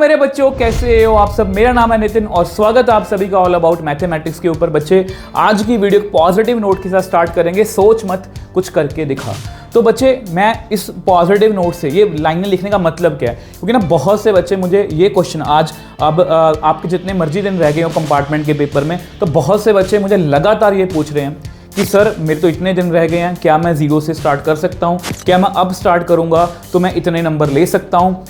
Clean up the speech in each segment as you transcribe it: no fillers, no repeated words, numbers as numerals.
मेरे बच्चों, कैसे हो आप सब। मेरा नाम है नितिन और स्वागत है आप सभी का ऑल अबाउट मैथमेटिक्स के ऊपर। बच्चे आज की वीडियो पॉजिटिव नोट के साथ स्टार्ट करेंगे, सोच मत कुछ करके दिखा। तो बच्चे मैं इस पॉजिटिव नोट से ये लाइनें लिखने का मतलब क्या है, क्योंकि ना बहुत से बच्चे मुझे ये क्वेश्चन आज अब आपके जितने मर्जी दिन रह गए हो कंपार्टमेंट के पेपर में, तो बहुत से बच्चे मुझे लगातार ये पूछ रहे हैं कि सर मेरे तो इतने दिन रह गए हैं, क्या मैं जीरो से स्टार्ट कर सकता हूँ, क्या मैं अब स्टार्ट करूँगा तो मैं इतने नंबर ले सकता हूँ,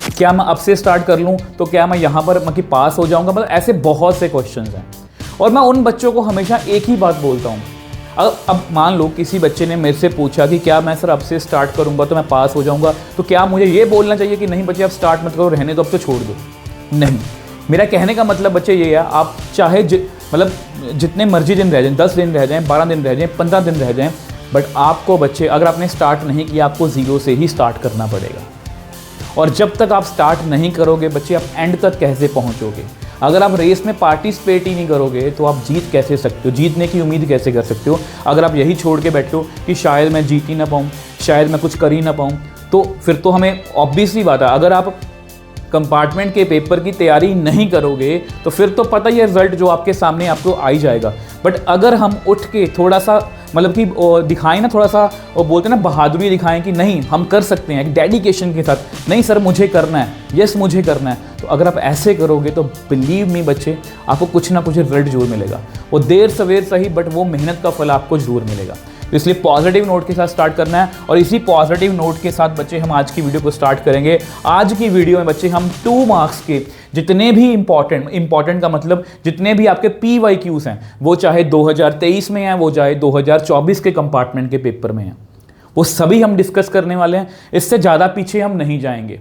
क्या मैं अब से स्टार्ट कर लूँ तो क्या मैं यहाँ पर मतलब पास हो जाऊँगा। मतलब ऐसे बहुत से क्वेश्चंस हैं और मैं उन बच्चों को हमेशा एक ही बात बोलता हूँ। अब मान लो किसी बच्चे ने मेरे से पूछा कि क्या मैं सर अब से स्टार्ट करूँगा तो मैं पास हो जाऊँगा, तो क्या मुझे ये बोलना चाहिए कि नहीं बच्चे अब स्टार्ट मत करो, रहने दो, अब तो छोड़ दो? नहीं, मेरा कहने का मतलब बच्चे ये है, आप चाहे मतलब जितने मर्जी दिन रह जाएं, 10 दिन रह जाएं, 12 दिन रह जाएं, 15 दिन रह जाएं, बट आपको बच्चे अगर आपने स्टार्ट नहीं किया आपको ज़ीरो से ही स्टार्ट करना पड़ेगा। और जब तक आप स्टार्ट नहीं करोगे बच्चे, आप एंड तक कैसे पहुंचोगे? अगर आप रेस में पार्टिसिपेट ही नहीं करोगे तो आप जीत कैसे सकते हो, जीतने की उम्मीद कैसे कर सकते हो? अगर आप यही छोड़ के बैठो कि शायद मैं जीत ही ना पाऊँ, शायद मैं कुछ कर ही ना पाऊँ, तो फिर तो हमें ऑब्वियसली बात है, अगर आप कंपार्टमेंट के पेपर की तैयारी नहीं करोगे तो फिर तो पता ही है रिजल्ट जो आपके सामने आपको आ ही जाएगा। बट अगर हम उठ के थोड़ा सा मतलब कि दिखाएं ना, थोड़ा सा वो बोलते हैं ना बहादुरी दिखाएं कि नहीं हम कर सकते हैं, एक डेडिकेशन के साथ, नहीं सर मुझे करना है, यस मुझे करना है, तो अगर आप ऐसे करोगे तो बिलीव मी बच्चे, आपको कुछ ना कुछ रिजल्ट जरूर मिलेगा। वो देर सवेर सही, बट वो मेहनत का फल आपको जरूर मिलेगा। तो इसलिए पॉजिटिव नोट के साथ स्टार्ट करना है और इसी पॉजिटिव नोट के साथ बच्चे हम आज की वीडियो को स्टार्ट करेंगे। आज की वीडियो में बच्चे हम 2 मार्क्स के जितने भी इंपॉर्टेंट का मतलब जितने भी आपके PYQs हैं, वो चाहे 2023 में हैं, वो चाहे 2024 के कंपार्टमेंट के पेपर में हैं, वो सभी हम डिस्कस करने वाले हैं। इससे ज़्यादा पीछे हम नहीं जाएंगे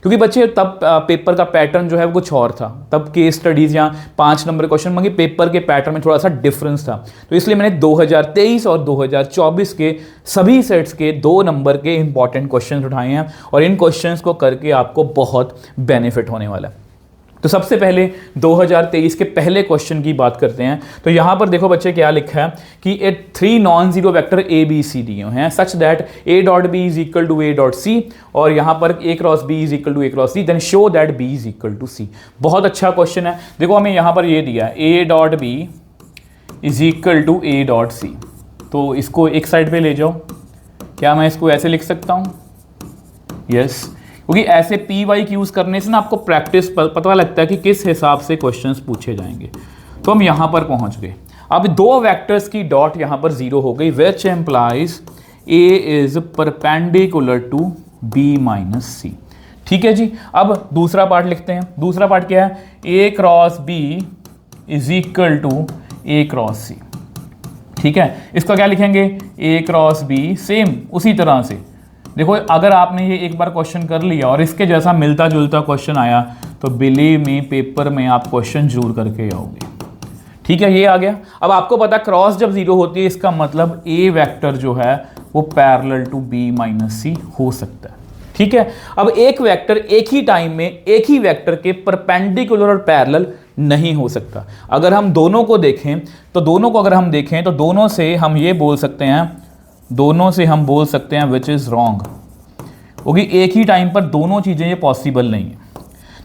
क्योंकि बच्चे तब पेपर का पैटर्न जो है वो कुछ और था। तब केस स्टडीज़ या 5 नंबर क्वेश्चन मगर पेपर के पैटर्न में थोड़ा सा डिफरेंस था। तो इसलिए मैंने 2023 और 2024 के सभी सेट्स के 2 नंबर के इंपॉर्टेंट क्वेश्चन उठाए हैं और इन क्वेश्चंस को करके आपको बहुत बेनिफिट होने वाला है। तो सबसे पहले 2023 के पहले क्वेश्चन की बात करते हैं। तो यहाँ पर देखो बच्चे क्या लिखा है कि 3 non zero vector A B C D हैं such that A dot B is equal to A dot C, और यहाँ पर A cross B is equal to A cross C, then show that B is equal to C. बहुत अच्छा question है। देखो हमें यहाँ पर ये दिया है A dot B is equal to A dot C, तो इसको एक साइड पे ले जाओ। क्या मैं इसको ऐसे लिख सकता हूँ? यस, क्योंकि ऐसे PYQs करने से ना आपको प्रैक्टिस पता लगता है कि किस हिसाब से क्वेश्चंस पूछे जाएंगे। तो हम यहाँ पर पहुँच गए। अब 2 वेक्टर्स की डॉट यहाँ पर जीरो हो गई, which implies A is perpendicular to B minus C। ठीक है जी। अब दूसरा पार्ट लिखते हैं। दूसरा पार्ट क्या है? A cross B is equal to A cross C। ठीक है, इसका क्या लिखेंगे? A क्रॉस B, सेम उसी तरह से। देखो अगर आपने ये एक बार क्वेश्चन कर लिया और इसके जैसा मिलता जुलता क्वेश्चन आया तो बिलीव मी पेपर में आप क्वेश्चन जरूर करके आओगे। ठीक है, ये आ गया। अब आपको पता क्रॉस जब जीरो होती है इसका मतलब ए वेक्टर जो है वो पैरेलल टू बी माइनस सी हो सकता है। ठीक है, अब एक वेक्टर एक ही टाइम में एक ही वेक्टर के परपेंडिकुलर और पैरेलल नहीं हो सकता। अगर हम दोनों को देखें तो दोनों से हम ये बोल सकते हैं, विच इज रॉन्ग, क्योंकि एक ही टाइम पर दोनों चीजें ये पॉसिबल नहीं है।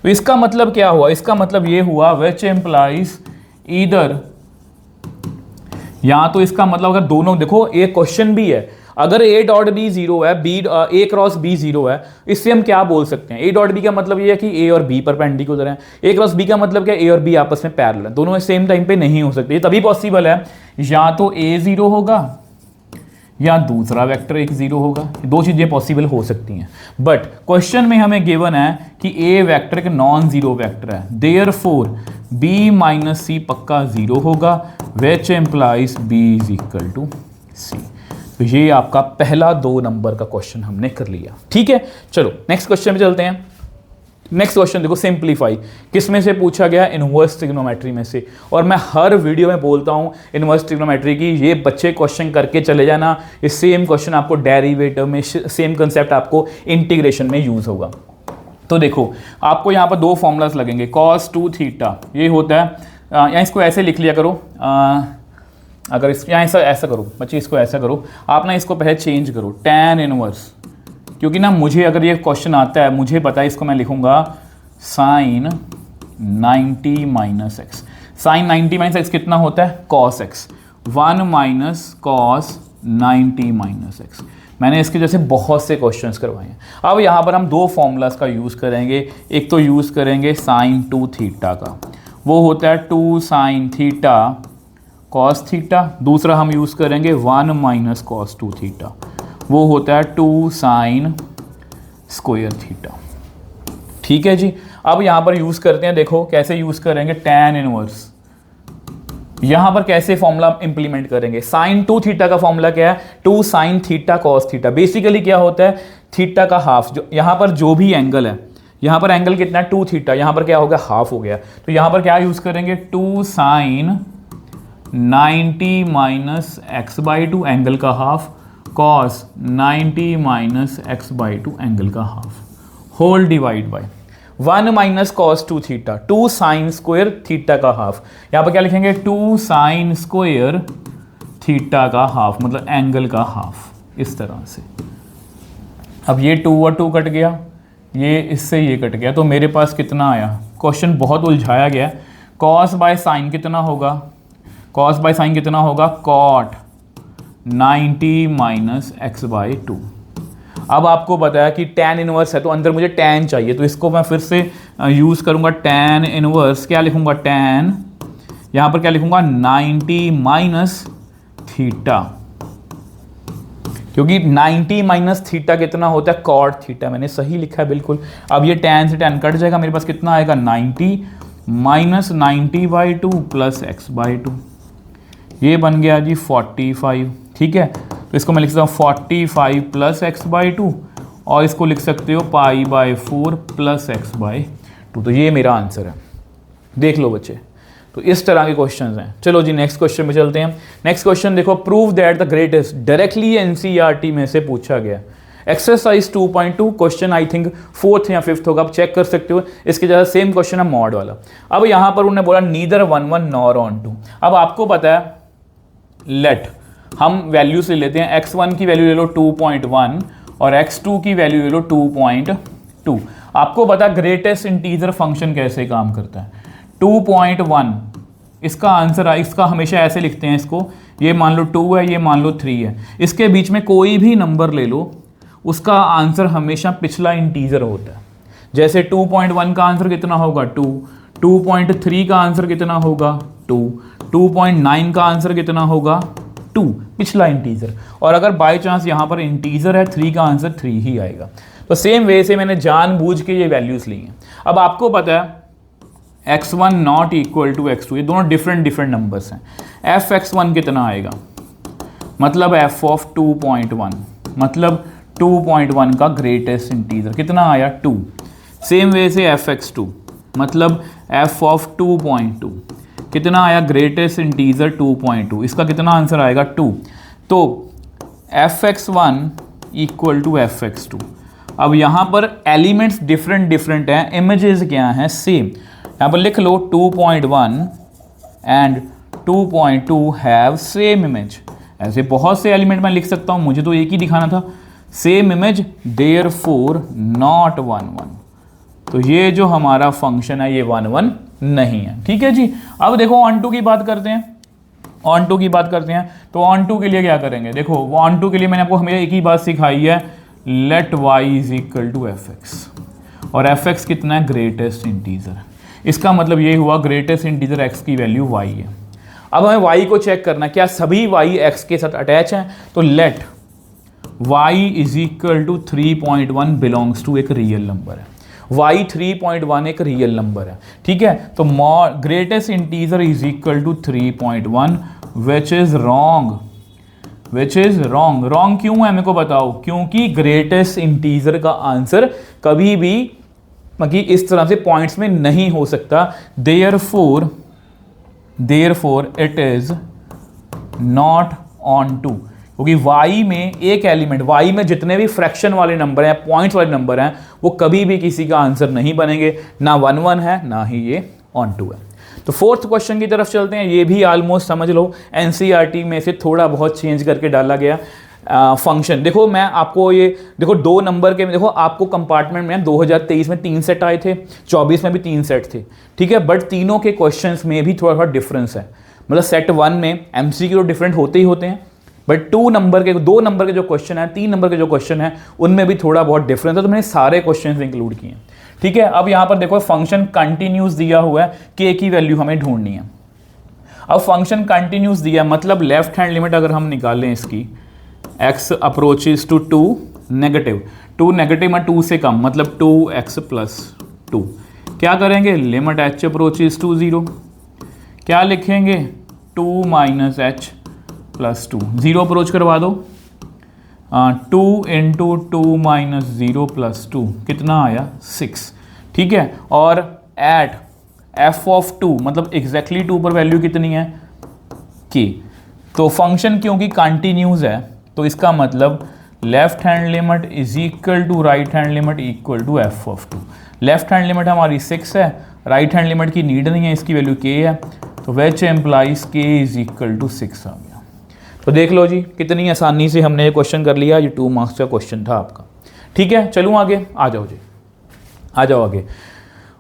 तो इसका मतलब क्या हुआ? इसका मतलब ये हुआ विच एम्प्लाइज ईदर, या तो इसका मतलब अगर दोनों, देखो एक क्वेश्चन भी है, अगर ए डॉट बी जीरो है, ए क्रॉस बी जीरो है, इससे हम क्या बोल सकते हैं? ए डॉट बी का मतलब ये है कि ए और बी परपेंडिकुलर है। ए क्रॉस बी का मतलब क्या? ए और बी आपस में पैरेलल है। दोनों सेम टाइम पे नहीं हो सकते। ये तभी पॉसिबल है या तो ए जीरो होगा या दूसरा वेक्टर एक जीरो होगा। 2 चीजें पॉसिबल हो सकती हैं। बट क्वेश्चन में हमें गिवन है कि ए वेक्टर एक नॉन जीरो वेक्टर है, देयरफॉर बी माइनस सी पक्का जीरो होगा, which implies B is equal to C. तो ये आपका पहला 2 नंबर का क्वेश्चन हमने कर लिया। ठीक है, चलो नेक्स्ट क्वेश्चन पे चलते हैं। नेक्स्ट क्वेश्चन देखो, सिंप्लीफाई किस में से पूछा गया? इनवर्स ट्रिग्नोमेट्री में से। और मैं हर वीडियो में बोलता हूँ इनवर्स ट्रिग्नोमेट्री की ये बच्चे क्वेश्चन करके चले जाना। ये सेम क्वेश्चन आपको डेरिवेटिव में, सेम कंसेप्ट आपको इंटीग्रेशन में यूज होगा। तो देखो आपको यहाँ पर 2 फॉर्मूलाज लगेंगे, cos 2 थीटा ये होता है, या इसको ऐसे लिख लिया करो, अगर इस यहाँ ऐसा करो बच्चे, इसको ऐसा करो आप ना, इसको पहले चेंज करो tan इनवर्स, क्योंकि ना मुझे अगर ये क्वेश्चन आता है, मुझे पता है इसको मैं लिखूंगा sine 90 minus x. Sine 90 minus x कितना होता है? Cos x. 1 minus cos 90 minus x. मैंने इसके जैसे बहुत से क्वेश्चंस करवाए हैं। अब यहाँ पर हम दो फॉर्मूलाज का यूज़ करेंगे। एक तो यूज़ करेंगे साइन 2 थीटा का, वो होता है 2 साइन थीटा कॉस थीटा। दूसरा हम यूज़ करेंगे 1 माइनस कॉस 2 थीटा, वो होता है 2 साइन स्क्वायर थीटा। ठीक है जी। अब यहाँ पर यूज़ करते हैं, देखो कैसे यूज़ करेंगे। tan इनवर्स यहाँ पर कैसे फॉर्मूला इंप्लीमेंट करेंगे। साइन 2 थीटा का फॉर्मूला क्या है? 2 sine theta cos theta. Basically क्या होता है? थीटा का हाफ। जो यहाँ पर जो भी एंगल है, यहाँ पर एंगल कितना है? 2 थीटा। यहाँ पर क्या हो गया? हाफ हो गया। तो यहाँ पर क्या यूज़ करेंगे? 2 sine 90 minus x by 2 angle का half, cos 90 minus x by 2 angle का half, whole divide by 1 minus cos 2 theta, 2 sine square theta का हाफ। यहाँ पर क्या लिखेंगे? 2 साइन स्क्वायर थीटा का हाफ, मतलब एंगल का हाफ, इस तरह से। अब ये 2 और 2 कट गया, ये इससे ये कट गया, तो मेरे पास कितना आया? क्वेश्चन बहुत उलझाया गया। कॉस बाय साइन कितना होगा? कॉस बाय साइन कितना होगा? Cot 90 minus x by 2। अब आपको बताया कि tan इनवर्स है तो अंदर मुझे tan चाहिए, तो इसको मैं फिर से यूज़ करूँगा। tan इनवर्स क्या लिखूँगा? tan यहाँ पर क्या लिखूँगा? 90 माइनस थीटा, क्योंकि 90 माइनस थीटा कितना होता है? Cot theta. मैंने सही लिखा है बिल्कुल। अब ये tan से tan कट जाएगा, मेरे पास कितना आएगा? 90 minus 90 by 2 plus x by 2, ये बन गया जी 45। ठीक है, तो इसको मैं लिख सकता हूँ 45 प्लस एक्स बाई 2, और इसको लिख सकते हो pi by 4 plus x by 2। तो ये मेरा आंसर है। देख लो बच्चे, तो इस तरह के क्वेश्चंस हैं। चलो जी नेक्स्ट क्वेश्चन में चलते हैं। नेक्स्ट क्वेश्चन देखो, prove that the greatest, directly NCERT में से पूछा गया। Exercise 2.2, question I think 4th या 5th होगा, आप चेक कर सकते हो। इसके ज़्यादा सेम क्वेश्चन है मॉड वाला। अब यहाँ पर उन्होंने बोला नीदर 1 1 नॉर ऑन 2। अब आपको पता है, लेट हम वैल्यूज ले लेते हैं। x1 की वैल्यू ले लो 2.1 और x2 की वैल्यू ले लो 2.2। आपको पता है ग्रेटेस्ट इंटीजर फंक्शन कैसे काम करता है। 2.1 इसका आंसर है, इसका हमेशा ऐसे लिखते हैं इसको, ये मान लो 2 है, ये मान लो 3 है। इसके बीच में कोई भी नंबर ले लो, उसका आंसर हमेशा पिछला इंटीजर होता है। जैसे 2.1 का आंसर कितना होगा? 2। 2.3 का आंसर कितना होगा? 2। 2.9 का आंसर कितना होगा? 2, पिछला इंटीजर। और अगर बाय चांस यहाँ पर इंटीजर है 3 का आंसर 3 ही आएगा। तो सेम वे से मैंने जानबूझ के ये वैल्यूज ली हैं। अब आपको पता है x1 not equal to x2, ये दोनों डिफरेंट नंबर्स हैं। f(x1) कितना आएगा? मतलब f ऑफ 2.1, मतलब 2.1 का ग्रेटेस्ट इंटीजर कितना आया? 2। सेम वे से f(x2) मतलब f ऑफ 2.2 कितना आया? ग्रेटेस्ट इंटीजर 2.2, इसका कितना आंसर आएगा? 2। तो f(x1) इक्वल टू f(x2). अब यहाँ पर एलिमेंट्स डिफरेंट हैं, इमेजेस क्या हैं? सेम। यहाँ पर लिख लो 2.1 एंड 2.2 हैव सेम इमेज। ऐसे बहुत से एलिमेंट मैं लिख सकता हूँ, मुझे तो एक ही दिखाना था। Same image, therefore not 1 1। तो ये जो हमारा फंक्शन है ये 1 1 नहीं है। ठीक है जी। अब देखो ऑन टू की बात करते हैं। ऑन टू की बात करते हैं तो ऑन टू के लिए क्या करेंगे? देखो ऑन टू के लिए मैंने आपको हमेशा एक ही बात सिखाई है, let y is equal to fx, और fx कितना है? Greatest integer. इसका मतलब ये हुआ ग्रेटेस्ट इंटीजर x की वैल्यू y है। अब हमें y को चेक करना, क्या सभी y x के साथ अटैच हैं? तो let y is equal to 3.1 belongs to एक रियल नंबर है। y 3.1 एक रियल नंबर है। ठीक है, तो greatest integer is equal to 3.1, which is wrong. Wrong क्यों है मेरे को बताओ? क्योंकि ग्रेटेस्ट इंटीजर का आंसर कभी भी इस तरह से पॉइंट्स में नहीं हो सकता। Therefore it is not onto, क्योंकि y में एक एलिमेंट, y में जितने भी फ्रैक्शन वाले नंबर हैं, पॉइंट्स वाले नंबर हैं, वो कभी भी किसी का आंसर नहीं बनेंगे। ना 1 1 है, ना ही ये ऑन टू है। तो 4th क्वेश्चन की तरफ चलते हैं। ये भी ऑलमोस्ट समझ लो एनसीईआरटी में से थोड़ा बहुत चेंज करके डाला गया। फंक्शन। देखो मैं आपको ये देखो 2 नंबर के, देखो आपको कंपार्टमेंट में 2023 में 3 सेट आए थे, 24 में भी 3 सेट थे, ठीक है, बट तीनों के क्वेश्चंस में भी थोड़ा थोड़ा डिफरेंस है। मतलब सेट 1 में एमसीक्यू तो डिफरेंट होते ही होते हैं, बट 2 नंबर के जो क्वेश्चन है, 3 नंबर के जो क्वेश्चन है, उनमें भी थोड़ा बहुत डिफरेंस है, तो मैंने सारे क्वेश्चन इंक्लूड किए हैं, ठीक है। अब यहाँ पर देखो फंक्शन कंटिन्यूस दिया हुआ है, के की वैल्यू हमें ढूंढनी है। अब फंक्शन कंटिन्यूस दिया मतलब लेफ्ट हैंड लिमिट अगर हम निकालें इसकी, x approaches to 2 negative, 2 negative में 2 से कम मतलब 2x प्लस 2, क्या करेंगे, लिमिट h अप्रोचेस टू 0, क्या लिखेंगे, 2 माइनस h प्लस 2, 0 अप्रोच करवा दो, 2 इंटू 2 माइनस 0 प्लस 2 कितना आया, 6, ठीक है। और एट f ऑफ 2 मतलब एग्जैक्टली 2 पर वैल्यू कितनी है, k। तो फंक्शन क्योंकि कंटिन्यूस है तो इसका मतलब left hand limit is equal to right hand limit equal to f of 2। Left hand limit हमारी 6 है, राइट हैंड लिमिट की नीड नहीं है, इसकी वैल्यू k है, तो which implies k is equal to 6 आ गया। तो देख लो जी कितनी आसानी से हमने ये क्वेश्चन कर लिया, ये 2 मार्क्स का क्वेश्चन था आपका, ठीक है। चलूँ आगे, आ जाओ जी, आ जाओ आगे।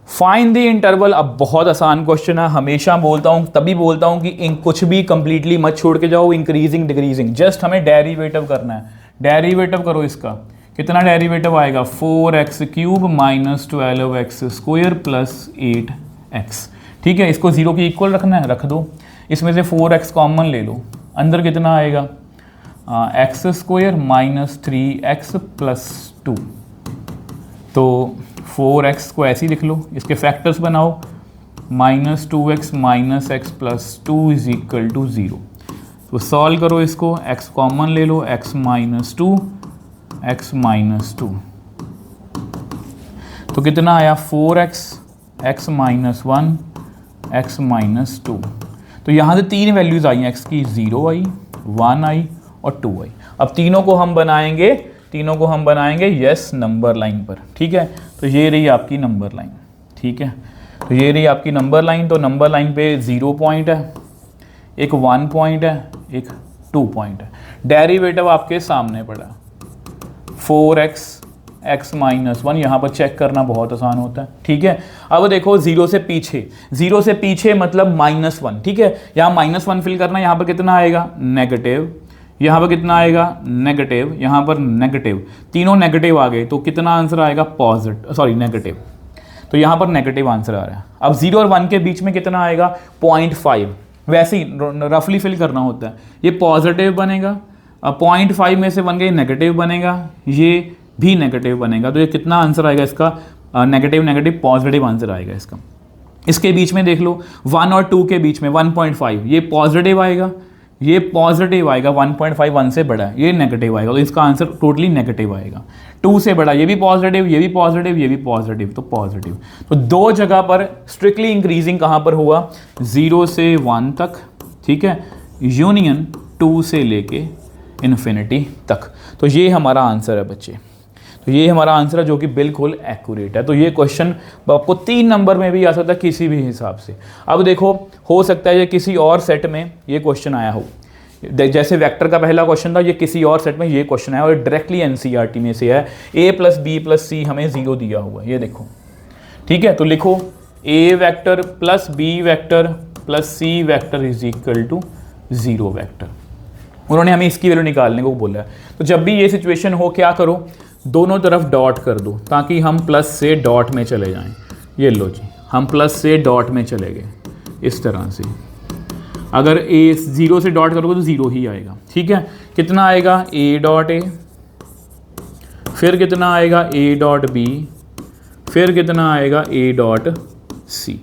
फाइंड द इंटरवल, अब बहुत आसान क्वेश्चन है, हमेशा बोलता हूँ, तभी बोलता हूँ कि कुछ भी कंप्लीटली मत छोड़ के जाओ, इंक्रीजिंग डिक्रीजिंग, जस्ट हमें डेरिवेटिव करना है। डेरिवेटिव करो इसका, कितना डेरिवेटिव आएगा, 4x cube minus 12x square plus 8x, ठीक है। इसको 0 के इक्वल रखना है, रख दो, इसमें से 4x कॉमन ले लो, अंदर कितना आएगा, x square minus 3x plus 2, तो 4x को ऐसे ही लिख लो, इसके फैक्टर्स बनाओ, minus 2x minus x plus 2 is equal to 0। तो सॉल्व करो इसको, x कॉमन ले लो, x माइनस 2 x माइनस 2, तो कितना आया 4x x minus 1 x minus 2। तो यहाँ से 3 वैल्यूज़ आई हैं, x की 0 आई, 1 आई और 2 आई। अब तीनों को हम बनाएंगे यस नंबर लाइन पर, ठीक है। तो ये रही आपकी नंबर लाइन, ठीक है, तो ये रही आपकी नंबर लाइन। तो नंबर लाइन पे 0 पॉइंट है, एक 1 पॉइंट है, एक 2 पॉइंट है। डेरिवेटिव आपके सामने पड़ा, 4x x माइनस 1, यहाँ पर चेक करना बहुत आसान होता है, ठीक है। अब देखो 0 से पीछे मतलब -1, ठीक है। यहाँ -1 फिल करना, यहाँ पर कितना आएगा, नेगेटिव, यहाँ पर कितना आएगा, नेगेटिव, यहाँ पर नेगेटिव, तीनों नेगेटिव आ गए, तो कितना आंसर आएगा, नेगेटिव। तो यहाँ पर नेगेटिव आंसर आ रहा है। अब 0 और 1 के बीच में कितना आएगा, 0.5, वैसे ही रफली फिल करना होता है। ये पॉजिटिव बनेगा, 0.5 में से 1 का ये नेगेटिव बनेगा, ये भी नेगेटिव बनेगा, तो ये कितना आंसर आएगा इसका, नेगेटिव नेगेटिव पॉजिटिव आंसर आएगा इसका। इसके बीच में देख लो 1 और 2 के बीच में 1.5, ये पॉजिटिव आएगा, ये पॉजिटिव आएगा, 1.5 1 से बड़ा है, ये नेगेटिव आएगा, तो इसका आंसर टोटली नेगेटिव आएगा। 2 से बड़ा, ये भी पॉजिटिव, ये भी पॉजिटिव, ये भी पॉजिटिव, तो पॉजिटिव। तो 2 जगह पर स्ट्रिक्टली इंक्रीजिंग कहाँ पर हुआ, 0 से 1 तक, ठीक है, यूनियन 2 से लेके इन्फिनिटी तक। तो ये हमारा आंसर है बच्चे, तो ये हमारा आंसर है जो कि बिल्कुल एक्यूरेट है। तो ये क्वेश्चन आपको 3 नंबर में भी आ सकता है किसी भी हिसाब से। अब देखो हो सकता है ये किसी और सेट में ये क्वेश्चन आया हो, जैसे वेक्टर का पहला क्वेश्चन था, ये किसी और सेट में ये क्वेश्चन आया और डायरेक्टली एनसीईआरटी में से है। a प्लस बी प्लस सी हमें 0 दिया हुआ है, ये देखो, ठीक है। तो लिखो a vector plus B vector plus C vector is equal to 0 vector. उन्होंने हमें इसकी वैल्यू निकालने को बोला है। तो जब भी ये सिचुएशन हो, क्या करो, दोनों तरफ डॉट कर दो ताकि हम प्लस से डॉट में चले जाएं। ये लो जी, हम प्लस से डॉट में चले गए इस तरह से। अगर a 0 से डॉट करोगे तो 0 ही आएगा, ठीक है। कितना आएगा, a डॉट a, फिर कितना आएगा a डॉट b, फिर कितना आएगा a डॉट c।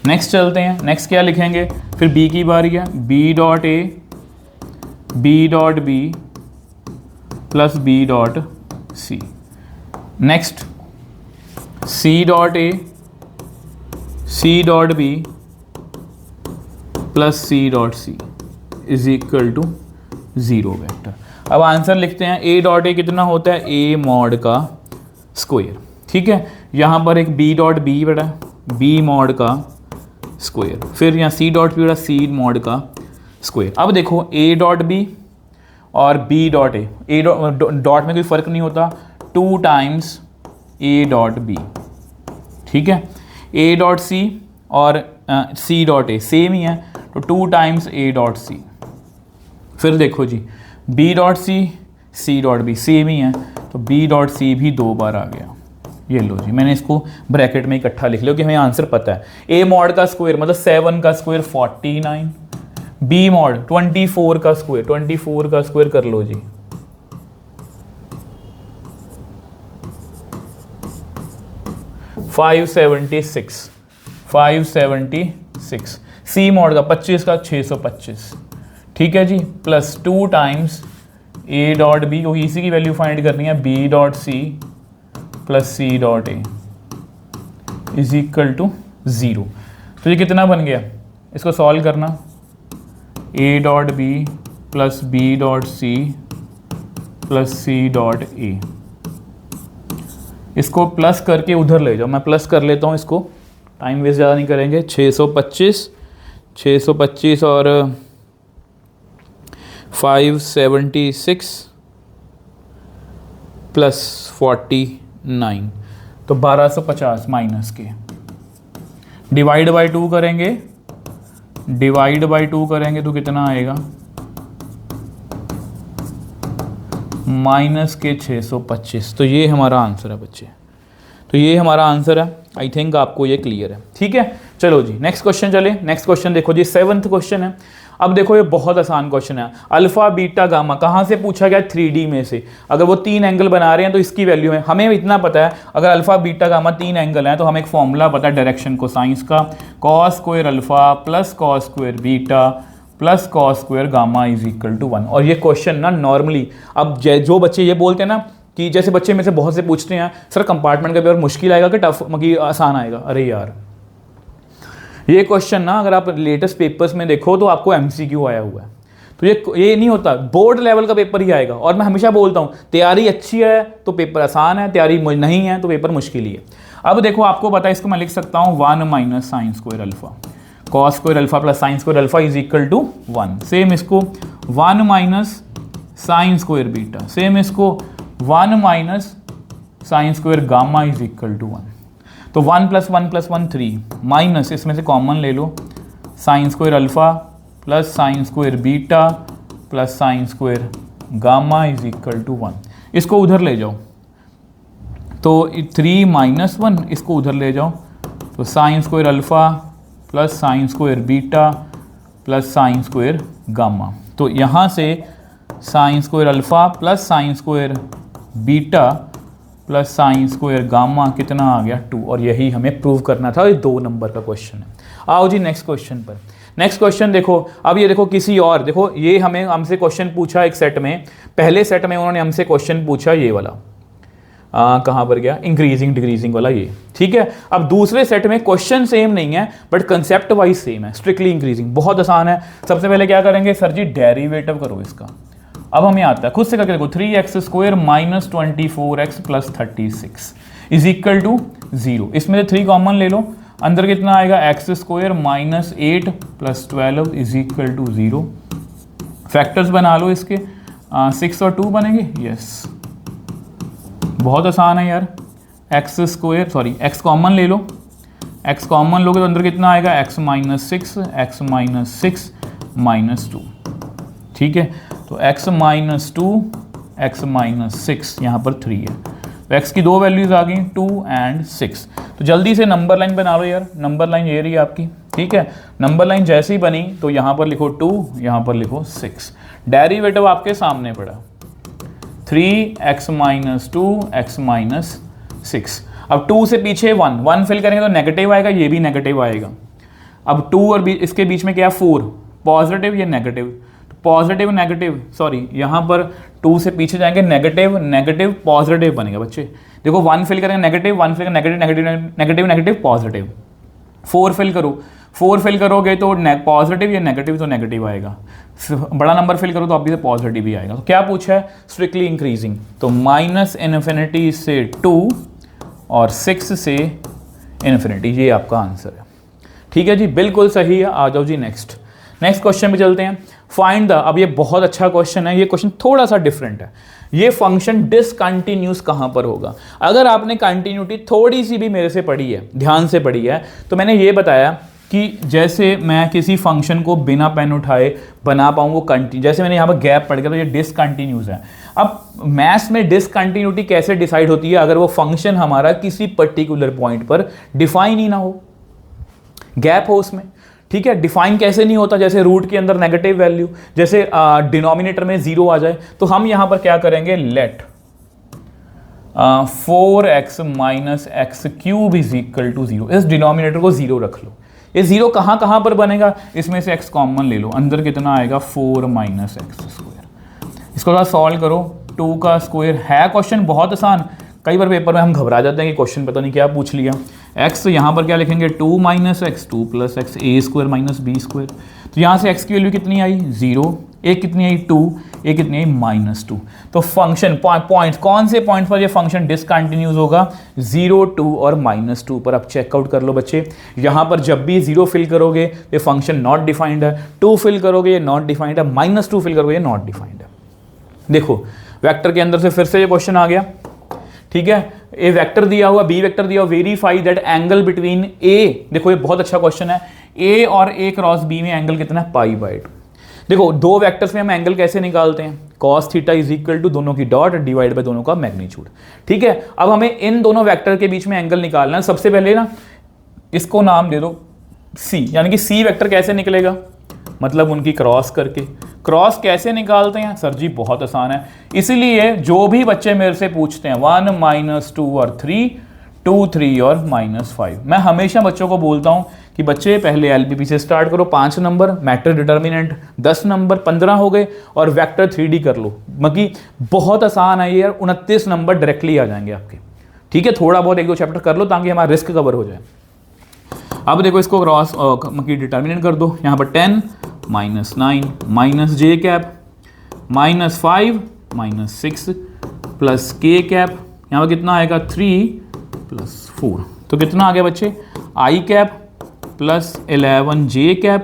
नेक्स्ट चलते हैं, नेक्स्ट क्या लिखेंगे, फिर b की बारी है, b dot a, b dot b plus b dot c। Next c dot a, c dot b plus c dot c is equal to 0 vector. अब answer लिखते हैं, a डॉट a कितना होता है, a मॉड का square, ठीक है। यहाँ पर एक b डॉट b बड़ा, b मॉड का स्क्वायर, फिर यहाँ c डॉट b बड़ा, c मॉड का स्क्वायर। अब देखो a डॉट b और बी डॉट ए डॉट में कोई फ़र्क नहीं होता, 2 टाइम्स ए डॉट बी, ठीक है। ए डॉट सी और सी डॉट ए सेम ही है, तो 2 टाइम्स ए डॉट सी। फिर देखो जी B dot C dot B same ही है, तो बी डॉट सी भी 2 बार आ गया। ये लो जी, मैंने इसको ब्रैकेट में इकट्ठा लिख लिया कि हमें आंसर पता है। ए मॉड का स्क्वायर मतलब 7 का स्क्वायर 49, बी मॉड 24 का स्क्वायर, 24 का स्क्वायर कर लो जी, 576। सी मॉड का 25 का 625, ठीक है जी, plus 2 times A dot B, क्योंकि इसी की वैल्यू फाइंड करनी है, B dot C plus C dot A is equal to 0। तो ये कितना बन गया, इसको सॉल्व करना, A dot B plus B dot C plus C dot A, इसको प्लस करके उधर ले जाओ, मैं प्लस कर लेता हूँ इसको, टाइम वेस्ट ज़्यादा नहीं करेंगे। 625 और 576 प्लस 49, तो 1250 माइनस के, डिवाइड बाई 2 करेंगे, तो कितना आएगा, माइनस के 625। तो ये हमारा आंसर है बच्चे, तो ये हमारा आंसर है। आई थिंक आपको ये क्लियर है, ठीक है। चलो जी नेक्स्ट क्वेश्चन चले। नेक्स्ट क्वेश्चन देखो जी, 7th क्वेश्चन है। अब देखो ये बहुत आसान क्वेश्चन है। अल्फा बीटा गामा कहाँ से पूछा गया, 3D में से। अगर वो 3 एंगल बना रहे हैं तो इसकी वैल्यू है, हमें इतना पता है अगर अल्फा बीटा गामा 3 एंगल है तो हमें एक फॉर्मूला पता है डायरेक्शन कोसाइंस का, cos square alpha plus cos square beta plus cos square gamma is equal to 1। और ये क्वेश्चन ना नॉर्मली, अब जो बच्चे ये बोलते हैं ना कि जैसे बच्चे में से बहुत से पूछते हैं सर कंपार्टमेंट का पेपर मुश्किल आएगा कि टफ मतलब आसान आएगा, अरे यार ये क्वेश्चन ना अगर आप लेटेस्ट पेपर्स में देखो तो आपको MCQ आया हुआ है, तो ये नहीं होता, बोर्ड लेवल का पेपर ही आएगा। और मैं हमेशा बोलता हूँ तैयारी अच्छी है तो पेपर आसान है, तैयारी नहीं है तो पेपर मुश्किल ही है। अब देखो आपको पता है, इसको मैं लिख सकता हूँ 1 minus sine square alpha, cos square alpha plus sine square alpha is equal to 1। Same इसको 1 minus sine square beta, same इसको 1 minus sine square gamma is equal to 1। तो 1 + 1 + 1 3, माइनस इसमें से कॉमन ले लो, sine square alpha plus sine square beta plus sine square gamma is equal to 1। इसको उधर ले जाओ तो 3 माइनस 1, इसको उधर ले जाओ तो sign square alpha plus sine square beta plus sine square gamma. तो यहाँ से sign square alpha plus sine square beta plus sine square gamma कितना आ गया 2, और यही हमें प्रूव करना था। ये 2 नंबर का क्वेश्चन है। आओ जी नेक्स्ट क्वेश्चन पर। नेक्स्ट क्वेश्चन देखो, अब ये देखो किसी और, देखो ये हमसे क्वेश्चन पूछा एक सेट में, पहले सेट में उन्होंने हमसे क्वेश्चन पूछा ये वाला, कहाँ पर गया, इंक्रीजिंग डिक्रीजिंग वाला ये, ठीक है। अब दूसरे सेट में क्वेश्चन सेम नहीं है बट कंसेप्ट वाइज सेम है, स्ट्रिक्टली इंक्रीजिंग, बहुत आसान है। सबसे पहले क्या करेंगे सर जी, डेरिवेटिव करो इसका। अब हमें आता है, खुद से करके देखो, 3x² minus 24x plus 36 is equal to 0। इसमें से 3 कॉमन ले लो, अंदर कितना आएगा, x² minus 8 plus 12 is equal to 0। Factors बना लो इसके, 6 और 2 बनेंगे, यस बहुत आसान है यार। x कॉमन ले लो, x कॉमन लोगे तो अंदर कितना आएगा, x माइनस 6 माइनस 2, ठीक है। तो x माइनस 2 x माइनस 6 यहाँ पर 3 है, तो x की 2 वैल्यूज आ गई 2 और 6। तो जल्दी से नंबर लाइन बना लो यार, नंबर लाइन ये रही आपकी, ठीक है। नंबर लाइन जैसे ही बनी तो यहाँ पर लिखो 2, यहाँ पर लिखो 6, डेरिवेटिव आपके सामने पड़ा 3x माइनस 2 x माइनस 6। अब 2 से पीछे 1 फिल करेंगे तो नेगेटिव आएगा, ये भी नेगेटिव आएगा। अब 2 और इसके बीच में क्या है, 4, पॉजिटिव या नेगेटिव, पॉजिटिव नेगेटिव, सॉरी यहाँ पर 2 से पीछे जाएंगे, नेगेटिव पॉजिटिव बनेगा बच्चे। देखो 1 फिल करेंगे नेगेटिव, 1 फिल करेंगे नेगेटिव पॉजिटिव, 4 फिल करो, 4 फिल करोगे तो पॉजिटिव या नेगेटिव, तो नेगेटिव आएगा। बड़ा नंबर फिल करो तो अभी से पॉजिटिव ही आएगा। तो क्या पूछा है, स्ट्रिक्टली इंक्रीजिंग, तो -∞ से 2 और 6 से इन्फिनिटी, ये आपका आंसर है, ठीक है जी, बिल्कुल सही है। आ जाओ जी नेक्स्ट क्वेश्चन पे चलते हैं। फाइंड द, अब ये बहुत अच्छा क्वेश्चन है, ये क्वेश्चन थोड़ा सा डिफरेंट है। ये फंक्शन डिसकंटिन्यूस कहां पर होगा? अगर आपने कंटिन्यूटी थोड़ी सी भी मेरे से पढ़ी है, ध्यान से पढ़ी है, तो मैंने ये बताया कि जैसे मैं किसी फंक्शन को बिना पेन उठाए बना पाऊँ वो कंटिन्यू, जैसे मैंने यहाँ पर गैप पढ़ गया तो ये डिसकंटिन्यूस है। अब मैथ्स में डिसकंटिन्यूटी कैसे डिसाइड होती है? अगर वो फंक्शन हमारा किसी पर्टिकुलर पॉइंट पर डिफाइन ही ना हो, गैप हो उसमें, ठीक है। डिफाइन कैसे नहीं होता? जैसे रूट के अंदर नेगेटिव वैल्यू, जैसे डिनोमिनेटर में 0 आ जाए, तो हम यहां पर क्या करेंगे, let 4x minus x cube is equal to 0। इस डिनोमिनेटर को 0 रख लो। ये 0 कहां पर बनेगा? इसमें से x कॉमन ले लो, अंदर कितना आएगा 4 माइनस एक्स स्क्वायर। इसको थोड़ा सॉल्व करो, 2 का स्क्वायर है। क्वेश्चन बहुत आसान, कई बार पेपर में हम घबरा जाते हैं कि क्वेश्चन पता नहीं क्या पूछ लिया। x यहाँ पर क्या लिखेंगे, 2 माइनस एक्स 2 प्लस एक्स ए स्क्वायर माइनस बी स्क्वायर। तो यहाँ से x की वैल्यू कितनी आई 0, एक कितनी आई 2, एक कितनी आई -2। तो फंक्शन पॉइंट, कौन से पॉइंट पर ये फंक्शन डिसकंटिन्यूस होगा? 0, 2 और -2 पर। आप चेकआउट कर लो बच्चे, यहाँ पर जब भी 0 फिल करोगे ये फंक्शन नॉट डिफाइंड है, 2 फिल करोगे ये नॉट डिफाइंड है, -2 फिल करोगे ये नॉट डिफाइंड है। देखो वेक्टर के अंदर से फिर से ये क्वेश्चन आ गया, ठीक है। ए वेक्टर दिया हुआ, बी वेक्टर दिया हुआ, वेरीफाई दैट एंगल बिटवीन ए, देखो ये बहुत अच्छा क्वेश्चन है, ए और ए क्रॉस बी में एंगल कितना है, π/2। देखो दो वेक्टर्स में हम एंगल कैसे निकालते हैं, cos theta is equal to दोनों की डॉट डिवाइड बाय दोनों का मैग्नीट्यूड, ठीक है। अब हमें इन दोनों वेक्टर के बीच में एंगल निकालना है। सबसे पहले ना इसको नाम दे दो सी, यानी कि सी वेक्टर कैसे निकलेगा, मतलब उनकी क्रॉस करके। क्रॉस कैसे निकालते हैं सर जी? बहुत आसान है। इसीलिए जो भी बच्चे मेरे से पूछते हैं 1 -2 और 3, 2 3 और -5, मैं हमेशा बच्चों को बोलता हूं कि बच्चे पहले एलपीपी से स्टार्ट करो, 5 नंबर, मैटर डिटर्मिनेंट 10 नंबर, 15 हो गए, और वेक्टर 3D कर लो। मतलब बहुत आसान है ये यार, 29 नंबर डायरेक्टली आ जाएंगे आपके, ठीक है। थोड़ा बहुत 1-2 चैप्टर कर लो ताकि हमारा रिस्क कवर हो जाए। अब देखो इसको क्रॉस की डिटर्मिनेंट कर दो, यहाँ पर 10 -9 माइनस जे कैप -5 -6 प्लस के कैप, यहाँ पर कितना आएगा 3 + 4, तो कितना आ गया बच्चे, आई कैप प्लस 11 जे कैप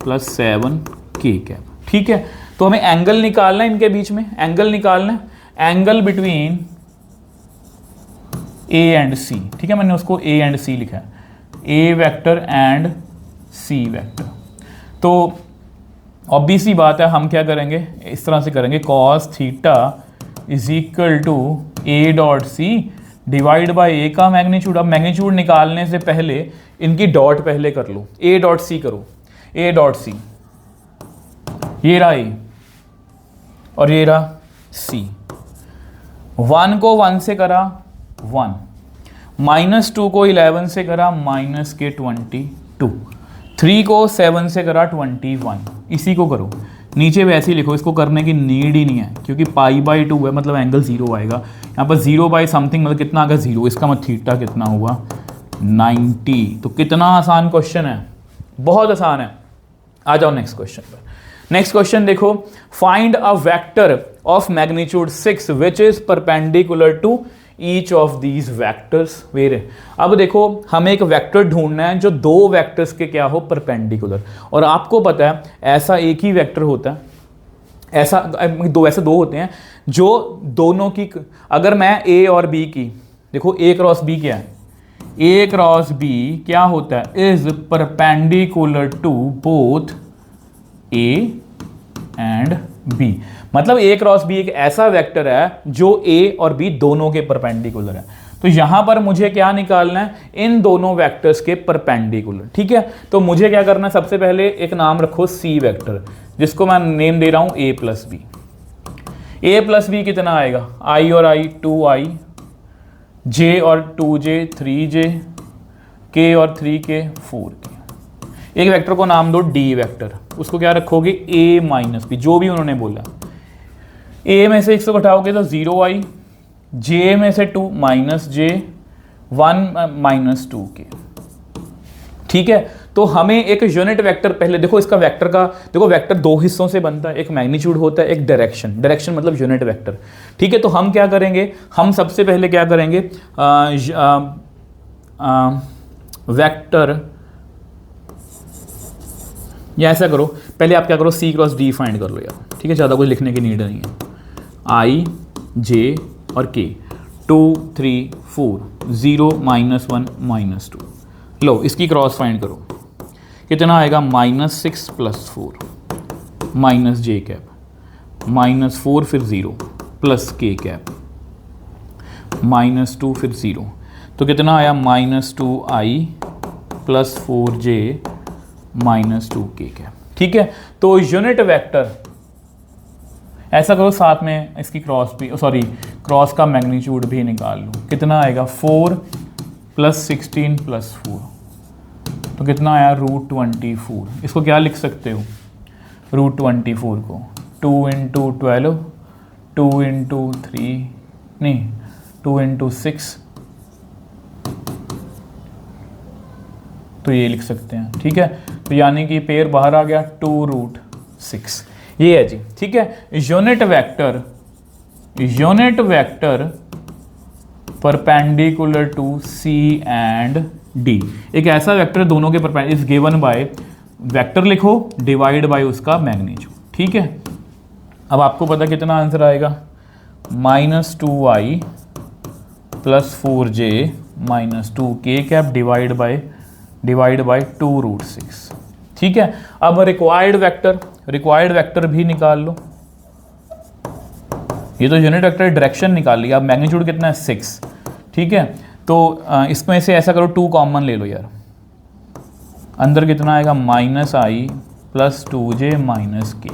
प्लस 7 के कैप, ठीक है। तो हमें एंगल निकालना है इनके बीच में, एंगल निकालना है, एंगल बिटवीन ए एंड सी, ठीक है। मैंने उसको ए एंड सी लिखा है, ए वेक्टर एंड सी वेक्टर। तो ऑब्वियस सी बात है, हम क्या करेंगे, इस तरह से करेंगे, cos theta is equal to A dot C divide by A का मैग्नीट्यूड। अब मैग्नीट्यूड निकालने से पहले इनकी डॉट पहले कर लो, ए डॉट सी करो, ए डॉट सी, ये रहा ए और ये रहा सी। 1 को 1 से करा 1, -2 को 11 से करा -22, 3 को 7 से करा 21, इसी को करो। नीचे वैसे ही लिखो, इसको करने की नीड ही नहीं है क्योंकि π/2 है, मतलब एंगल 0 आएगा। यहाँ पर 0 बाई समथिंग मतलब कितना आ गया 0, इसका मतलब थीटा कितना हुआ 90। तो कितना आसान क्वेश्चन है, बहुत आसान है। आ जाओ नेक्स्ट क्वेश्चन पर। नेक्स्ट क्वेश्चन देखो, find a vector of magnitude 6 which is perpendicular to each of these vectors where. अब देखो हमें एक वेक्टर ढूंढना है जो दो वेक्टर्स के क्या हो, परपेंडिकुलर। और आपको पता है ऐसा एक ही वेक्टर होता है, ऐसा दो होते हैं जो दोनों की, अगर मैं ए और बी की, देखो ए क्रॉस बी क्या है, ए क्रॉस बी क्या होता है, is perpendicular to both A and B. मतलब ए क्रॉस बी एक ऐसा वेक्टर है जो ए और बी दोनों के परपेंडिकुलर है। तो यहां पर मुझे क्या निकालना है, इन दोनों वेक्टर्स के परपेंडिकुलर, ठीक है। तो मुझे क्या करना है, सबसे पहले एक नाम रखो सी वेक्टर, जिसको मैं नेम दे रहा हूं ए प्लस बी। ए प्लस बी कितना आएगा, आई और आई 2i, जे और 2j 3j, के और 3k 4k। एक वेक्टर को नाम दो डी वेक्टर, उसको क्या रखोगे a माइनस बी, जो भी उन्होंने बोला। a में से 1 को घटाओगे तो 0i, j में से 2 माइनस j, 1 -2k, ठीक है। तो हमें एक यूनिट वेक्टर पहले देखो, इसका वेक्टर का देखो, वेक्टर दो हिस्सों से बनता है, एक मैग्नीट्यूड होता है, एक डायरेक्शन। डायरेक्शन मतलब यूनिट वेक्टर, ठीक है। तो हम क्या करेंगे, हम सबसे पहले क्या करेंगे, वेक्टर, या ऐसा करो, पहले आप क्या करो, सी क्रॉस डी फाइंड कर लो यार, ठीक है, ज़्यादा कुछ लिखने की नीड नहीं है। आई जे और के, 2 3 4, 0 -1 -2। लो इसकी क्रॉस फाइंड करो, कितना आएगा, -6 + 4 माइनस जे कैप, -4 फिर 0 प्लस के कैप, -2 फिर 0, तो कितना आया, -2i + 4j -2k कैप। ठीक है, तो यूनिट वेक्टर ऐसा करो, साथ में इसकी क्रॉस भी, सॉरी क्रॉस का मैग्नीट्यूड भी निकाल लो, कितना आएगा, 4 + 16 + 4, तो कितना आया, √24। इसको क्या लिख सकते हो, √24 को 2 × 12, 2 × 3 नहीं 2 × 6, तो ये लिख सकते हैं। ठीक है, तो यानी कि पेयर बाहर आ गया, 2√6, ये है जी। ठीक है, unit vector perpendicular to C and D, एक ऐसा वेक्टर दोनों के परपेंडिकुलर इज गिवन बाय, वेक्टर लिखो डिवाइड बाय उसका मैग्नीट्यूड। ठीक है, अब आपको पता कितना आंसर आएगा, -2i + 4j -2k cap divide by 2√6। ठीक है, अब रिक्वायर्ड वेक्टर भी निकाल लो, ये तो यूनिट वेक्टर डायरेक्शन निकाल लिया, अब मैग्नीट्यूड कितना है, 6। ठीक है, तो इसमें से ऐसा करो, 2 कॉमन ले लो यार, अंदर कितना आएगा, -i + 2j -k,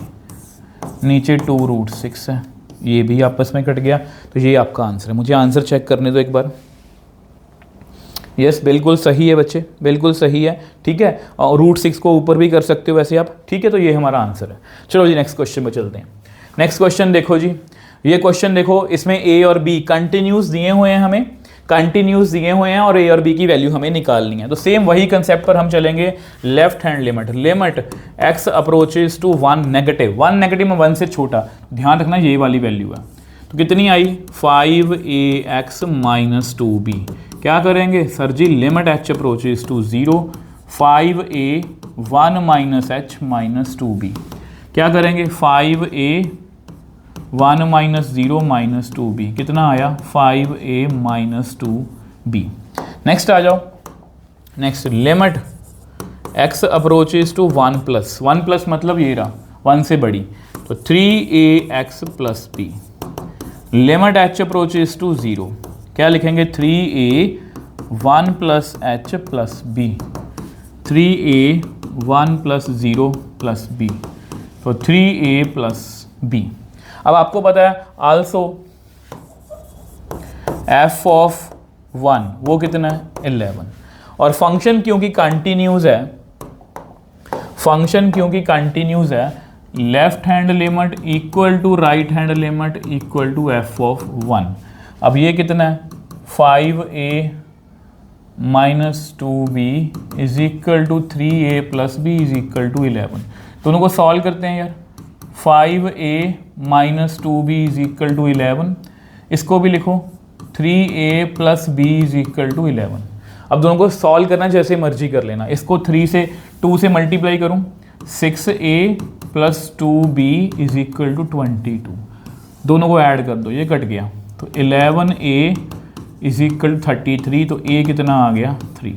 नीचे 2√6 है, ये भी आपस में कट गया, तो ये आपका आंसर है। मुझे आंसर चेक करने दो एक बार। यस, बिल्कुल सही है बच्चे, बिल्कुल सही है। ठीक है, और √6 को ऊपर भी कर सकते हो वैसे आप। ठीक है, तो ये हमारा आंसर है। चलो जी नेक्स्ट क्वेश्चन पे चलते हैं। नेक्स्ट क्वेश्चन देखो जी, ये क्वेश्चन देखो, इसमें ए और बी कंटिन्यूस दिए हुए हैं, हमें कंटिन्यूस दिए हुए हैं और ए और बी की वैल्यू हमें निकालनी है। तो सेम वही कंसेप्ट पर हम चलेंगे, left hand limit x approaches to 1 negative, 1 negative में 1 से छोटा, ध्यान रखना ये वाली वैल्यू है। तो कितनी आई, 5ax - 2b। क्या करेंगे सर जी, limit h approaches to 0, 5a 1 - h - 2b। क्या करेंगे, 5a 1 - 0 - 2b, कितना आया, 5a - 2b। नेक्स्ट आ जाओ, next limit x approaches to 1 मतलब ये रहा 1 से बड़ी, तो 3ax + b। Limit h approaches to 0, क्या लिखेंगे, 3a 1 + h + b, 3a 1 + 0 + b, तो 3a + b। अब आपको पता है आल्सो f ऑफ 1 वो कितना है, 11, और फंक्शन क्योंकि कंटिन्यूस है, left hand limit equal to right hand limit equal to f of 1। अब ये कितना है, 5a - 2b is equal to 3a + b is equal to 11। दोनों को सॉल्व करते हैं यार, 5a - 2b is equal to 11, इसको भी लिखो 3a + b is equal to 11। अब दोनों को सॉल्व करना जैसे मर्जी कर लेना, इसको 2 से मल्टीप्लाई करूं, 6a + 2b is equal to 22, दोनों को ऐड कर दो, ये कट गया, तो 11a इज इक्वल टू 33, तो a कितना आ गया, 3।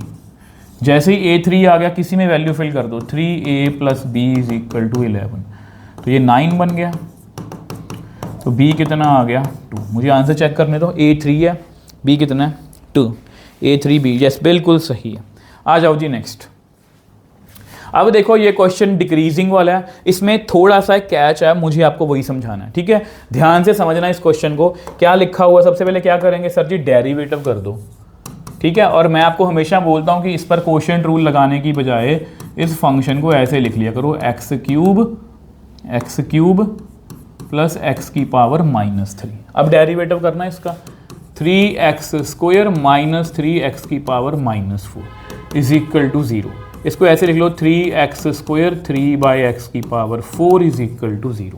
जैसे ही a 3 आ गया, किसी में वैल्यू फिल कर दो, 3a + b is equal to 11, तो ये 9 बन गया, तो b कितना आ गया, 2। मुझे आंसर चेक करने दो, a 3 है, b कितना है, 2, a 3b, यस बिल्कुल सही है। आ जाओ जी नेक्स्ट। अब देखो ये क्वेश्चन डिक्रीजिंग वाला है, इसमें थोड़ा सा कैच है, मुझे आपको वही समझाना है। ठीक है, ध्यान से समझना इस क्वेश्चन को, क्या लिखा हुआ, सबसे पहले क्या करेंगे सर जी, डेरिवेटिव कर दो। ठीक है, और मैं आपको हमेशा बोलता हूँ कि इस पर कोशेंट रूल लगाने की बजाय इस फंक्शन को ऐसे लिख लिया करो, x³ + x⁻³ अब डेरिवेटिव करना है इसका, 3x² - 3x⁻⁴ is equal to 0। इसको ऐसे लिख लो, 3x² 3/x⁴ is equal to 0।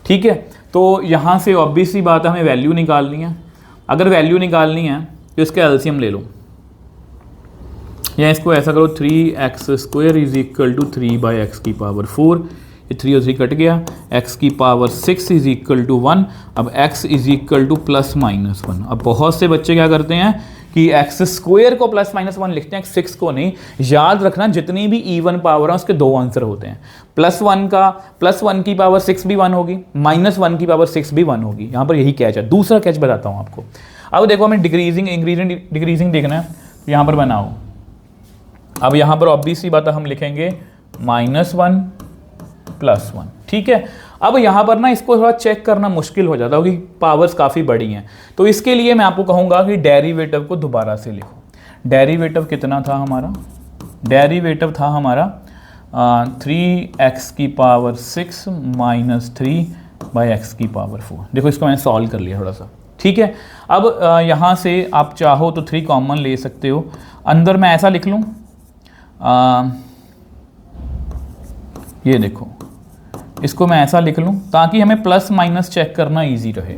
ठीक है, तो यहाँ से ऑब्वियस सी बात है, हमें वैल्यू निकालनी है। अगर वैल्यू निकालनी है तो इसका एलसीएम ले लो, या इसको ऐसा करो, 3x² is equal to 3/x⁴, ये 3 और 3 कट गया, x की पावर 6 इज इक्वल टू 1। अब x इज इक्वल टू +-1। अब बहुत से बच्चे क्या करते हैं कि एक्स स्क्वायर को +-1 लिखते हैं, 6 को नहीं। याद रखना जितनी भी इवन पावर है उसके 2 आंसर होते हैं। +1 की पावर 6 भी 1 होगी, -1 की पावर 6 भी 1 होगी। यहाँ पर यही कैच है। दूसरा कैच बताता हूँ आपको। अब देखो हमें डिक्रीजिंग देखना है, यहाँ पर बनाओ। अब यहाँ पर ऑब्वियस सी बात है, हम लिखेंगे -1 +1, ठीक है। अब यहाँ पर ना इसको थोड़ा चेक करना मुश्किल हो जाता है क्योंकि पावर्स काफ़ी बड़ी हैं, तो इसके लिए मैं आपको कहूँगा कि डेरिवेटिव को दोबारा से लिखो। डेरिवेटिव कितना था हमारा? डेरिवेटिव था हमारा 3x की पावर 6 - 3/x की पावर 4। देखो इसको मैंने सॉल्व कर लिया थोड़ा सा, ठीक है। अब यहाँ से आप चाहो तो 3 कॉमन ले सकते हो। अंदर मैं ऐसा लिख लूँ, ये देखो इसको मैं ऐसा लिख लूँ ताकि हमें प्लस माइनस चेक करना इजी रहे,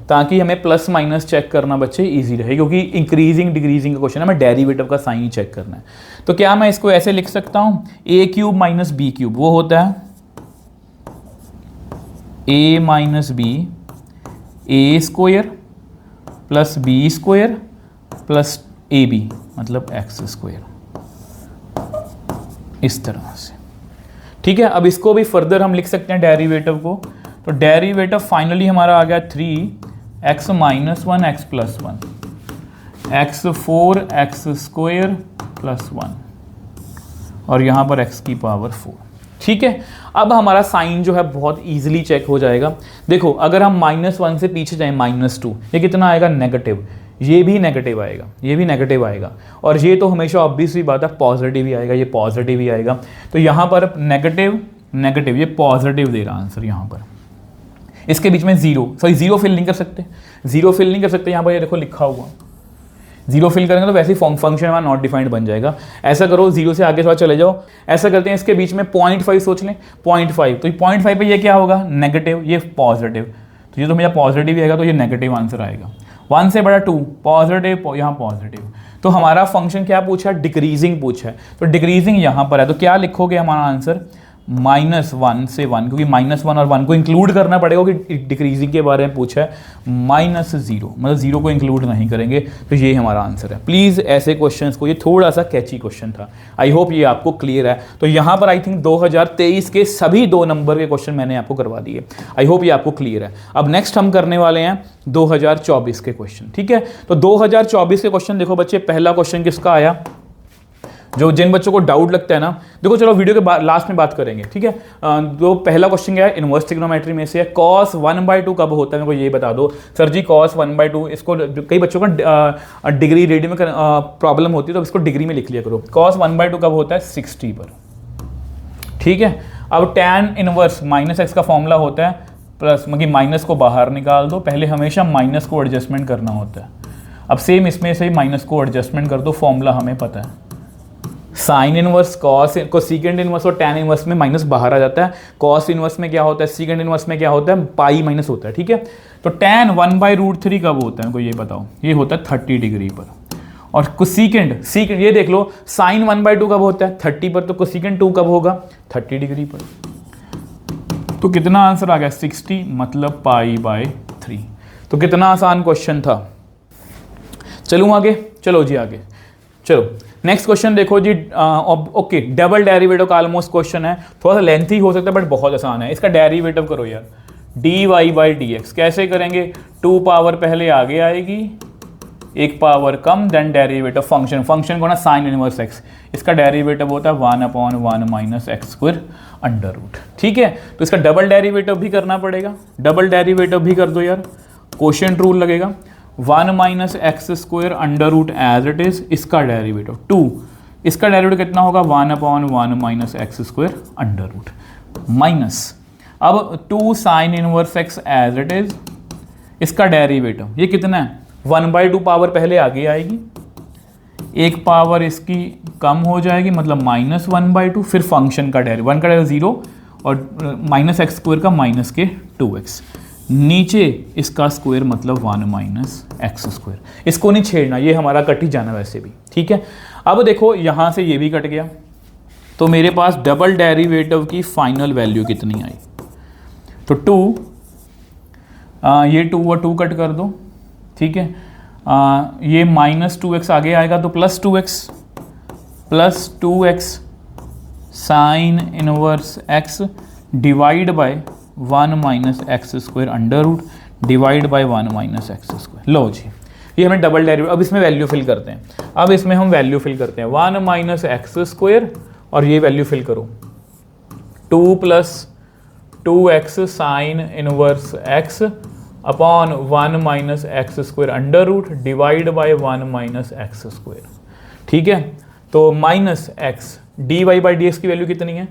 ताकि हमें प्लस माइनस चेक करना बच्चे इजी रहे, क्योंकि इंक्रीजिंग डिक्रीजिंग का क्वेश्चन है, हमें डेरिवेटिव का साइन ही चेक करना है। तो क्या मैं इसको ऐसे लिख सकता हूँ, a³ - b³, वो होता है a - b a² + b² + ab मतलब x², इस तरह से, ठीक है। अब इसको भी फर्दर हम लिख सकते हैं डेरिवेटिव को। तो डेरिवेटिव फाइनली हमारा आ गया 3x - 1 x + 1 x4 x² + 1 और यहाँ पर x की पावर 4, ठीक है। अब हमारा साइन जो है बहुत इजीली चेक हो जाएगा। देखो अगर हम -1 से पीछे जाएं -2, ये कितना आएगा? नेगेटिव। ये भी नेगेटिव आएगा, ये भी नेगेटिव आएगा, और ये तो हमेशा ऑब्वियसली बात है पॉजिटिव ही आएगा, ये पॉजिटिव ही आएगा। तो यहाँ पर नेगेटिव नेगेटिव, ये पॉजिटिव दे रहा आंसर यहाँ पर। इसके बीच में जीरो फिल नहीं कर सकते, यहाँ पर ये देखो लिखा हुआ, जीरो फिल करेंगे तो वैसे ही फंक्शन हमारा नॉट डिफाइंड बन जाएगा। ऐसा करो, जीरो से आगे थोड़ा चले जाओ, ऐसा करते हैं इसके बीच में 0.5 सोच लें, 0.5, तो 0.5 पे ये क्या होगा? नेगेटिव, ये पॉजिटिव, तो ये तो मेरा पॉजिटिव ही आएगा, तो ये नेगेटिव आंसर आएगा। 1 से बड़ा 2 पॉजिटिव, यहाँ पॉजिटिव। तो हमारा फंक्शन क्या पूछा? डिक्रीजिंग पूछा है, तो डिक्रीजिंग यहाँ पर है, तो क्या लिखोगे हमारा आंसर? -1 से 1, क्योंकि -1 और 1 को इंक्लूड करना पड़ेगा क्योंकि डिक्रीजिंग के बारे में पूछा है। -0 मतलब 0 को इंक्लूड नहीं करेंगे, तो ये हमारा आंसर है। प्लीज़ ऐसे क्वेश्चंस को, ये थोड़ा सा कैची क्वेश्चन था, आई होप ये आपको क्लियर है। तो यहाँ पर आई थिंक 2023 के सभी 2 नंबर के क्वेश्चन मैंने आपको करवा दिए, आई होप ये आपको क्लियर है। अब नेक्स्ट हम करने वाले हैं 2024 के क्वेश्चन, ठीक है। तो 2024 के क्वेश्चन देखो बच्चे, पहला क्वेश्चन किसका आया? जो जिन बच्चों को डाउट लगता है ना, देखो चलो वीडियो के लास्ट में बात करेंगे, ठीक है। तो पहला क्वेश्चन क्या है? इनवर्स ट्रिग्नोमेट्री में से है, cos 1/2 कब होता है? मेरे को ये बता दो सर जी। cos 1/2, इसको कई बच्चों का डिग्री रेडियन में प्रॉब्लम होती है, तो इसको डिग्री में लिख लिया करो। cos 1/2 कब होता है? 60 पर, ठीक है। अब tan इनवर्स -x का फॉर्मूला होता है प्लस, मतलब माइनस को बाहर निकाल दो, पहले हमेशा माइनस को एडजस्टमेंट करना होता है। अब सेम इसमें से माइनस को एडजस्टमेंट कर दो, फॉर्मूला हमें पता है। साइन इनवर्स, कोसेकेंट इनवर्स और टैन इनवर्स में माइनस बाहर आ जाता है। कॉस इनवर्स में क्या होता है? सेकेंड इनवर्स में क्या होता है? पाई माइनस होता है, ठीक है। तो टैन 1/√3 कब होता है? मेरे को ये बताओ। ये होता है 30 डिग्री पर। और कोसेकेंट ये देख लो, साइन 1/2 कब होता है? 30 पर। तो कोसेकेंट 2 कब होगा? 30 डिग्री पर। तो कितना आंसर आ गया? 60 मतलब π/3। तो कितना आसान क्वेश्चन था। चलूँ आगे? चलो जी आगे चलो। नेक्स्ट क्वेश्चन देखो जी। ओके, डबल डेरिवेटिव का ऑलमोस्ट क्वेश्चन है, थोड़ा सा लेंथी हो सकता है बट बहुत आसान है। इसका डेरिवेटिव करो यार, dy/dx कैसे करेंगे? 2 पावर पहले आगे आएगी, 1 पावर कम, देन डेरिवेटिव फंक्शन को ना साइन इनवर्स x, इसका डेरिवेटिव होता है 1/1 - x², अंडर रूट, ठीक है। तो इसका डबल डेरिवेटिव भी करना पड़ेगा, डबल डेरिवेटिव भी कर दो यार, कोशेंट रूल लगेगा। 1 - x² under root as it is, इसका डेरिवेटिव 2, इसका डेरिवेटिव कितना होगा? 1/1 - x² अंडर रूट माइनस, अब 2 sine inverse x as it is, इसका डेरिवेटिव ये कितना है? 1/2 पावर पहले आगे आएगी, 1 पावर इसकी कम हो जाएगी, मतलब -1/2, फिर फंक्शन का डेरिवेटिव 1 का डेरिवेटिव 0 और -x² का माइनस के 2x, नीचे इसका स्क्वायर मतलब 1 - x²। इसको नहीं छेड़ना, ये हमारा कट ही जाना वैसे भी, ठीक है। अब देखो यहाँ से ये भी कट गया, तो मेरे पास डबल डेरिवेटिव की फाइनल वैल्यू कितनी आई? तो 2, ये 2 और 2 कट कर दो, ठीक है। ये -2x आगे आएगा तो +2x sine inverse x divide by 1 - x² under root divide by 1 - x²। लो जी, ये हमें डबल डेरिवेटिव, अब इसमें वैल्यू फिल करते हैं। अब इसमें हम वैल्यू फिल करते हैं 1 - x² और ये वैल्यू फिल करो 2 + 2x sine inverse x upon 1 - x² under root divide by 1 - x², ठीक है। तो -x dy/dx की वैल्यू कितनी है?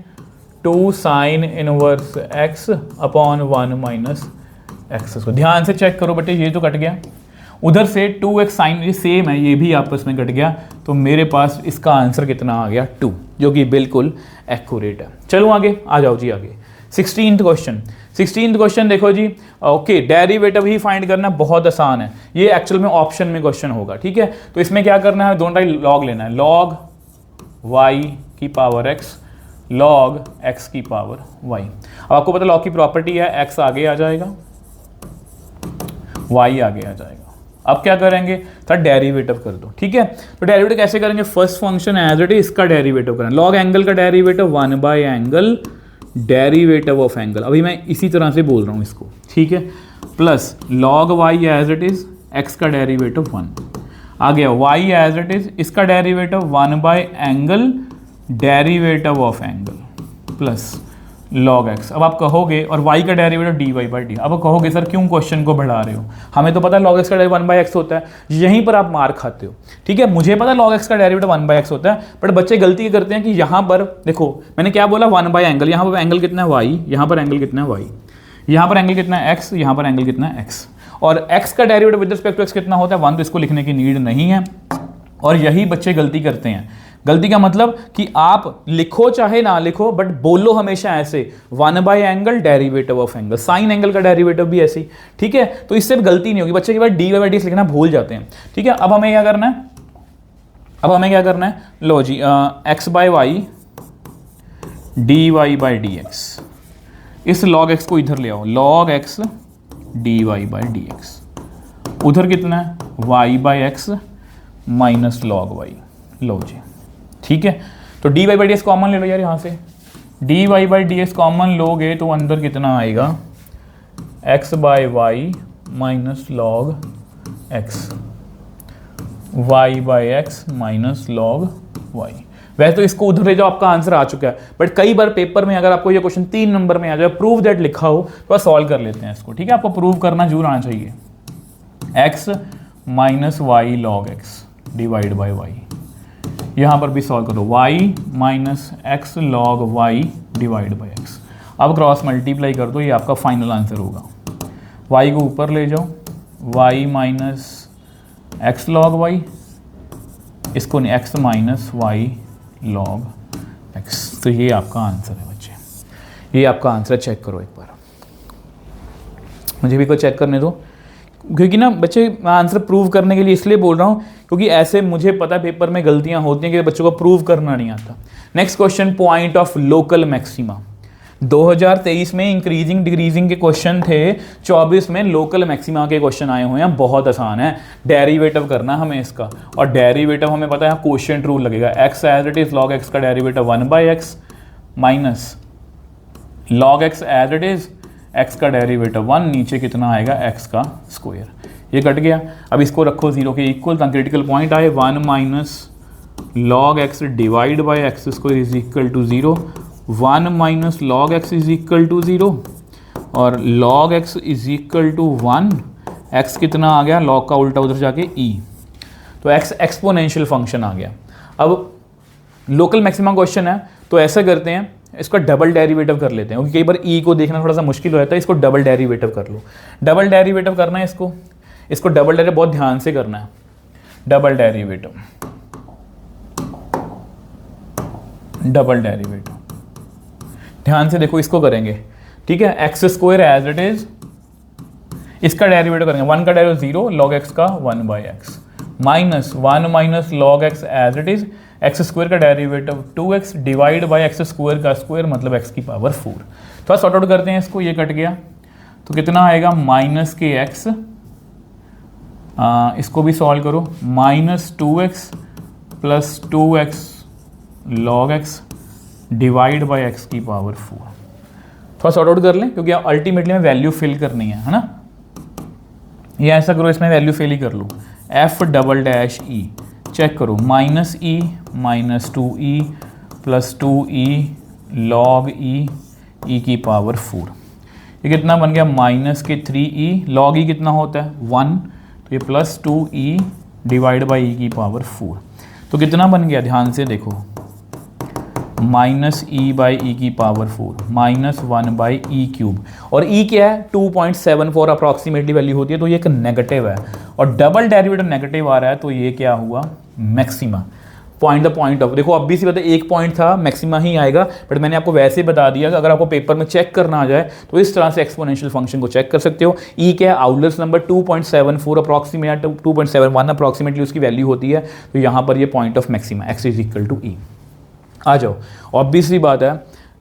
2 sine inverse x upon 1 - x²। ध्यान से चेक करो बेटे, ये तो कट गया, उधर से 2x साइन, ये सेम है, ये भी आपस में कट गया, तो मेरे पास इसका आंसर कितना आ गया? 2, जो कि बिल्कुल एक्यूरेट है। चलो आगे आ जाओ जी, आगे 16th क्वेश्चन देखो जी। ओके, डेरिवेटिव ही फाइंड करना बहुत आसान है, ये एक्चुअल में ऑप्शन में क्वेश्चन होगा, ठीक है। तो इसमें क्या करना है, दोनों टाइप लॉग लेना है, log y की पावर x log x की पावर y। अब आपको पता लॉग की प्रॉपर्टी है, x आगे आ जाएगा, y आगे आ जाएगा। अब क्या करेंगे, सर डेरिवेटिव कर दो, ठीक है। तो डेरिवेटिव कैसे करेंगे, first function as it is इसका डेरिवेटिव करना, लॉग एंगल का डेरिवेटिव 1/एंगल डेरिवेटिव ऑफ एंगल, अभी मैं इसी तरह से बोल रहा हूँ इसको, ठीक है, plus log y as it is x का डेरिवेटिव 1 आ गया, y एज इट इज इसका derivative 1/एंगल derivative of angle plus log x। अब आप कहोगे, और y का डेरिवेटिव dy/d। अब कहोगे सर क्यों क्वेश्चन को बढ़ा रहे हो, हमें तो पता है log x का डेरिवेटिव 1/x होता है, यहीं पर आप मार खाते हो, ठीक है। मुझे पता है log x का डेरिवेटिव 1/x होता है, बट बच्चे गलती करते हैं कि यहाँ पर देखो मैंने क्या बोला, 1/एंगल, यहाँ पर एंगल कितना है y, यहाँ पर एंगल कितना है y, यहाँ पर एंगल कितना है x, यहाँ पर एंगल कितना है x, और x का derivative with respect to x कितना होता है 1, तो इसको लिखने की नीड नहीं है। और यही बच्चे गलती करते हैं। गलती का मतलब कि आप लिखो चाहे ना लिखो, बट बोलो हमेशा ऐसे one by angle derivative of angle, sine angle का डेरिवेटिव भी ऐसे ही, ठीक है। तो इससे गलती नहीं होगी, बच्चे के बाद dy/dx लिखना भूल जाते हैं, ठीक है। अब हमें क्या करना है, लो जी, x/y dy/dx, इस log x को इधर ले आओ, log x dy/dx, उधर कितना है y/x माइनस log y, लो जी, ठीक है। तो dy/dx कॉमन ले लो यार, यहाँ से dy/dx कॉमन लोगे तो अंदर कितना आएगा, x/y minus log x, y/x minus log y। वैसे तो इसको उधर ले जाओ, आपका आंसर आ चुका है, बट कई बार पेपर में अगर आपको ये क्वेश्चन 3 नंबर में आ जाए, प्रूव दैट लिखा हो, तो सॉल्व कर लेते हैं इसको, ठीक है। आपको प्रूव करना जरूर आना चाहिए, x minus y log x divide by y, यहाँ पर भी सॉल्व करो, y minus x log y divide by x। अब क्रॉस मल्टीप्लाई कर दो, ये आपका फाइनल आंसर होगा। y को ऊपर ले जाओ, y minus x log y, इसको नहीं, x minus y log x। तो ये आपका आंसर है बच्चे, ये आपका आंसर। चेक करो एक बार, मुझे भी को चेक करने दो, क्योंकि ना बच्चे मैं आंसर प्रूव करने के लिए इसलिए बोल रहा हूँ क्योंकि ऐसे मुझे पता है पेपर में गलतियाँ होती हैं कि बच्चों को प्रूव करना नहीं आता। Next question, point of local maxima. 2023 में इंक्रीजिंग डिक्रीजिंग के क्वेश्चन थे, 24 में लोकल मैक्सिमा के क्वेश्चन आए हुए हैं। बहुत आसान है, डेरिवेटिव करना हमें इसका, और डेरिवेटिव हमें पता है क्वोशिएंट रूल लगेगा, x as it is log x का derivative 1/x minus log x as it is x का डेरिवेटिव 1, नीचे कितना आएगा x का स्क्वायर, ये कट गया। अब इसको रखो 0 के इक्वल, क्रिटिकल पॉइंट आए 1 minus log x divide by x square is equal to 0, 1 minus log x is equal to 0 और log x is equal to 1, x कितना आ गया, log का उल्टा उधर जाके e, तो x एक्सपोनेंशियल फंक्शन आ गया। अब लोकल मैक्सिमम क्वेश्चन है, तो ऐसा करते हैं, इसका डबल डेरिवेटिव कर लेते हैं, क्योंकि कई बार e को देखना थोड़ा सा मुश्किल हो जाता है। इसको डबल डेरिवेटिव कर लो, डबल डेरिवेटिव करना है इसको डबल डेरिवेटिव बहुत ध्यान से करना है। डबल डेरिवेटिव ध्यान से देखो, इसको करेंगे, ठीक है। X square as it is, इसका डेरिवेटिव करेंगे, 1 का डेरिवेटिव 0, log x का 1/x minus 1 minus log x as it is, x square का derivative 2x divide by x square का स्क्वायर मतलब x की पावर 4। थोड़ा सॉर्ट आउट करते हैं इसको, ये कट गया तो कितना आएगा माइनस के एक्स, इसको भी सॉल्व करो, minus 2x plus 2x log x divide by x की पावर 4। थोड़ा सॉर्ट आउट कर लें क्योंकि अल्टीमेटली में वैल्यू फिल करनी है ना। ये ऐसा करो, इसमें वैल्यू फिल ही कर लो, F double dash E, check करो, minus E minus 2e plus 2e log E की पावर 4। ये कितना बन गया माइनस के 3e, लॉग ई कितना होता है 1, तो ये plus 2e divide by E की पावर 4। तो कितना बन गया ध्यान से देखो, माइनस ई बाई ई की power 4 minus 1 by E cube, और ई क्या है 2.74 अप्रॉक्सीमेटली वैल्यू होती है, तो ये एक नेगेटिव है और डबल डेरिवेटिव नेगेटिव आ रहा है, तो ये क्या हुआ maxima. Point the point of, देखो अब भी सी बात है, एक पॉइंट था मैक्सिमा ही आएगा, बट मैंने आपको वैसे ही बता दिया कि अगर आपको पेपर में चेक करना आ जाए तो इस तरह से एक्सपोनेंशियल फंक्शन को चेक कर सकते हो। ई क्या है आउटलर्स नंबर 2.74 अप्रॉक्सीमेट 2.71 अप्रॉक्सीमेटली उसकी वैल्यू होती है, तो यहाँ पर ये point of maxima x is equal to E. आ जाओ, ऑब्वियसली बात है,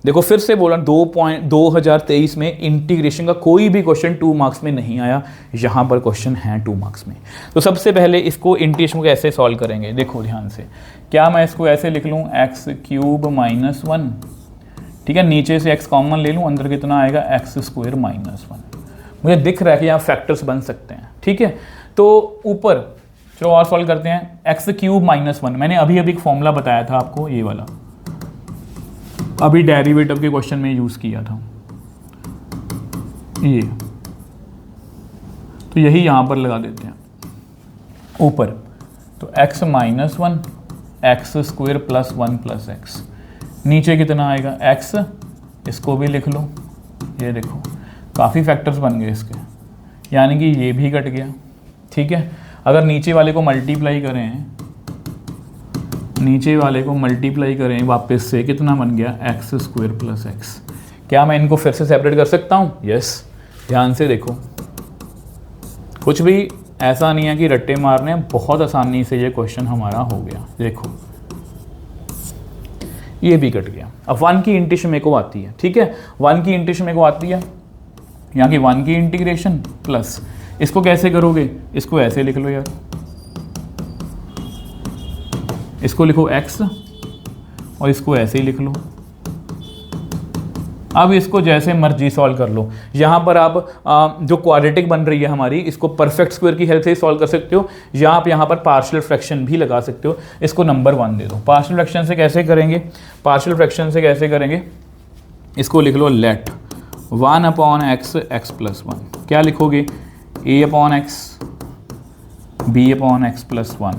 देखो फिर से बोला 2023 में इंटीग्रेशन का कोई भी क्वेश्चन 2 मार्क्स में नहीं आया, यहाँ पर क्वेश्चन है 2 मार्क्स में। तो सबसे पहले इसको इंटीग्रेशन को कैसे सॉल्व करेंगे, देखो ध्यान से, क्या मैं इसको ऐसे लिख लूँ एक्स क्यूब माइनस 1, ठीक है, नीचे से x कॉमन ले लूँ, अंदर कितना आएगा एक्स स्क्वायर माइनस 1। मुझे दिख रहा है कि यहाँ फैक्टर्स बन सकते हैं, ठीक है। तो ऊपर चलो और सॉल्व करते हैं, एक्स क्यूब माइनस 1, मैंने अभी एक फॉर्मूला बताया था आपको, ये वाला अभी डेरिवेटिव के क्वेश्चन में यूज़ किया था ये, तो यही यहाँ पर लगा देते हैं ऊपर, तो x minus 1 x square plus 1 plus x, नीचे कितना आएगा x, इसको भी लिख लो, ये देखो काफ़ी फैक्टर्स बन गए इसके, यानी कि ये भी कट गया, ठीक है। अगर नीचे वाले को मल्टीप्लाई करें, नीचे वाले को मल्टीप्लाई करें वापस से, कितना बन गया एक्स स्क्वायर प्लस एक्स। क्या मैं इनको फिर से सेपरेट कर सकता हूँ? यस, ध्यान से देखो, कुछ भी ऐसा नहीं है कि रट्टे मारने, बहुत आसानी से ये क्वेश्चन हमारा हो गया। देखो ये भी कट गया। अब 1 की इंटीग्रेशन मेरे को आती है, ठीक है, 1 की इंटीग्रेशन मेरे को आती है, यहाँ की 1 की इंटीग्रेशन प्लस, इसको कैसे करोगे, इसको ऐसे लिख लो यार, इसको लिखो x और इसको ऐसे ही लिख लो। अब इसको जैसे मर्जी सॉल्व कर लो। यहाँ पर आप जो क्वाड्रेटिक बन रही है हमारी, इसको परफेक्ट स्क्वायर की हेल्प से सॉल्व कर सकते हो, या आप यहाँ पर पार्शियल फ्रैक्शन भी लगा सकते हो। इसको नंबर 1 दे दो। पार्शियल फ्रैक्शन से कैसे करेंगे, पार्शियल फ्रैक्शन से कैसे करेंगे, इसको लिख लो let 1 upon x x plus 1, क्या लिखोगे a upon x b upon x plus 1,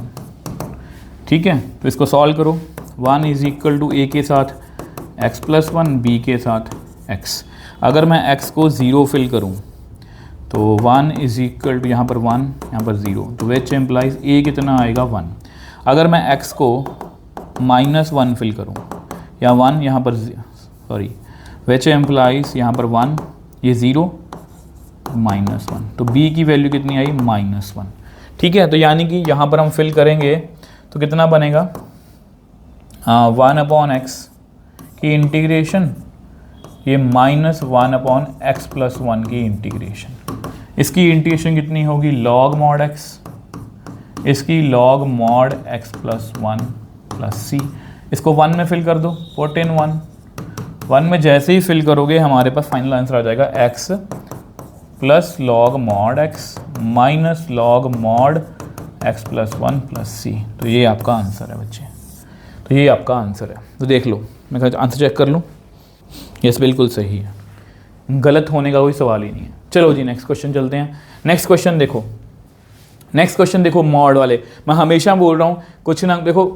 ठीक है। तो इसको सॉल्व करो, 1 इज इक्वल टू a के साथ x प्लस 1, b के साथ x। अगर मैं x को 0 फिल करूं तो 1 इज इक्वल टू यहाँ पर 1, यहाँ पर 0, तो विच एम्प्लाइज a कितना आएगा 1। अगर मैं x को -1 फिल करूं, या 1 यहाँ पर सॉरी, विच एम्प्लाइज यहाँ पर 1, ये 0 -1, तो b की वैल्यू कितनी आई -1, ठीक है। तो यानी कि यहाँ पर हम फिल करेंगे तो कितना बनेगा 1 अपॉन एक्स की इंटीग्रेशन, ये -1 अपॉन एक्स प्लस 1 की इंटीग्रेशन, इसकी इंटीग्रेशन कितनी होगी लॉग मॉड एक्स, इसकी log mod x plus 1 plus C. इसको 1 में फिल कर दो, पुट इन 1 में जैसे ही फिल करोगे हमारे पास फाइनल आंसर आ जाएगा x plus log mod x minus log mod x plus 1 plus C. तो ये आपका आंसर है बच्चे, तो ये आपका आंसर है। तो देख लो, मैं आंसर चेक कर लूँ, यस बिल्कुल सही है, गलत होने का कोई सवाल ही नहीं है। चलो जी नेक्स्ट क्वेश्चन चलते हैं। नेक्स्ट क्वेश्चन देखो, नेक्स्ट क्वेश्चन देखो मॉड वाले, मैं हमेशा बोल रहा हूँ कुछ ना देखो,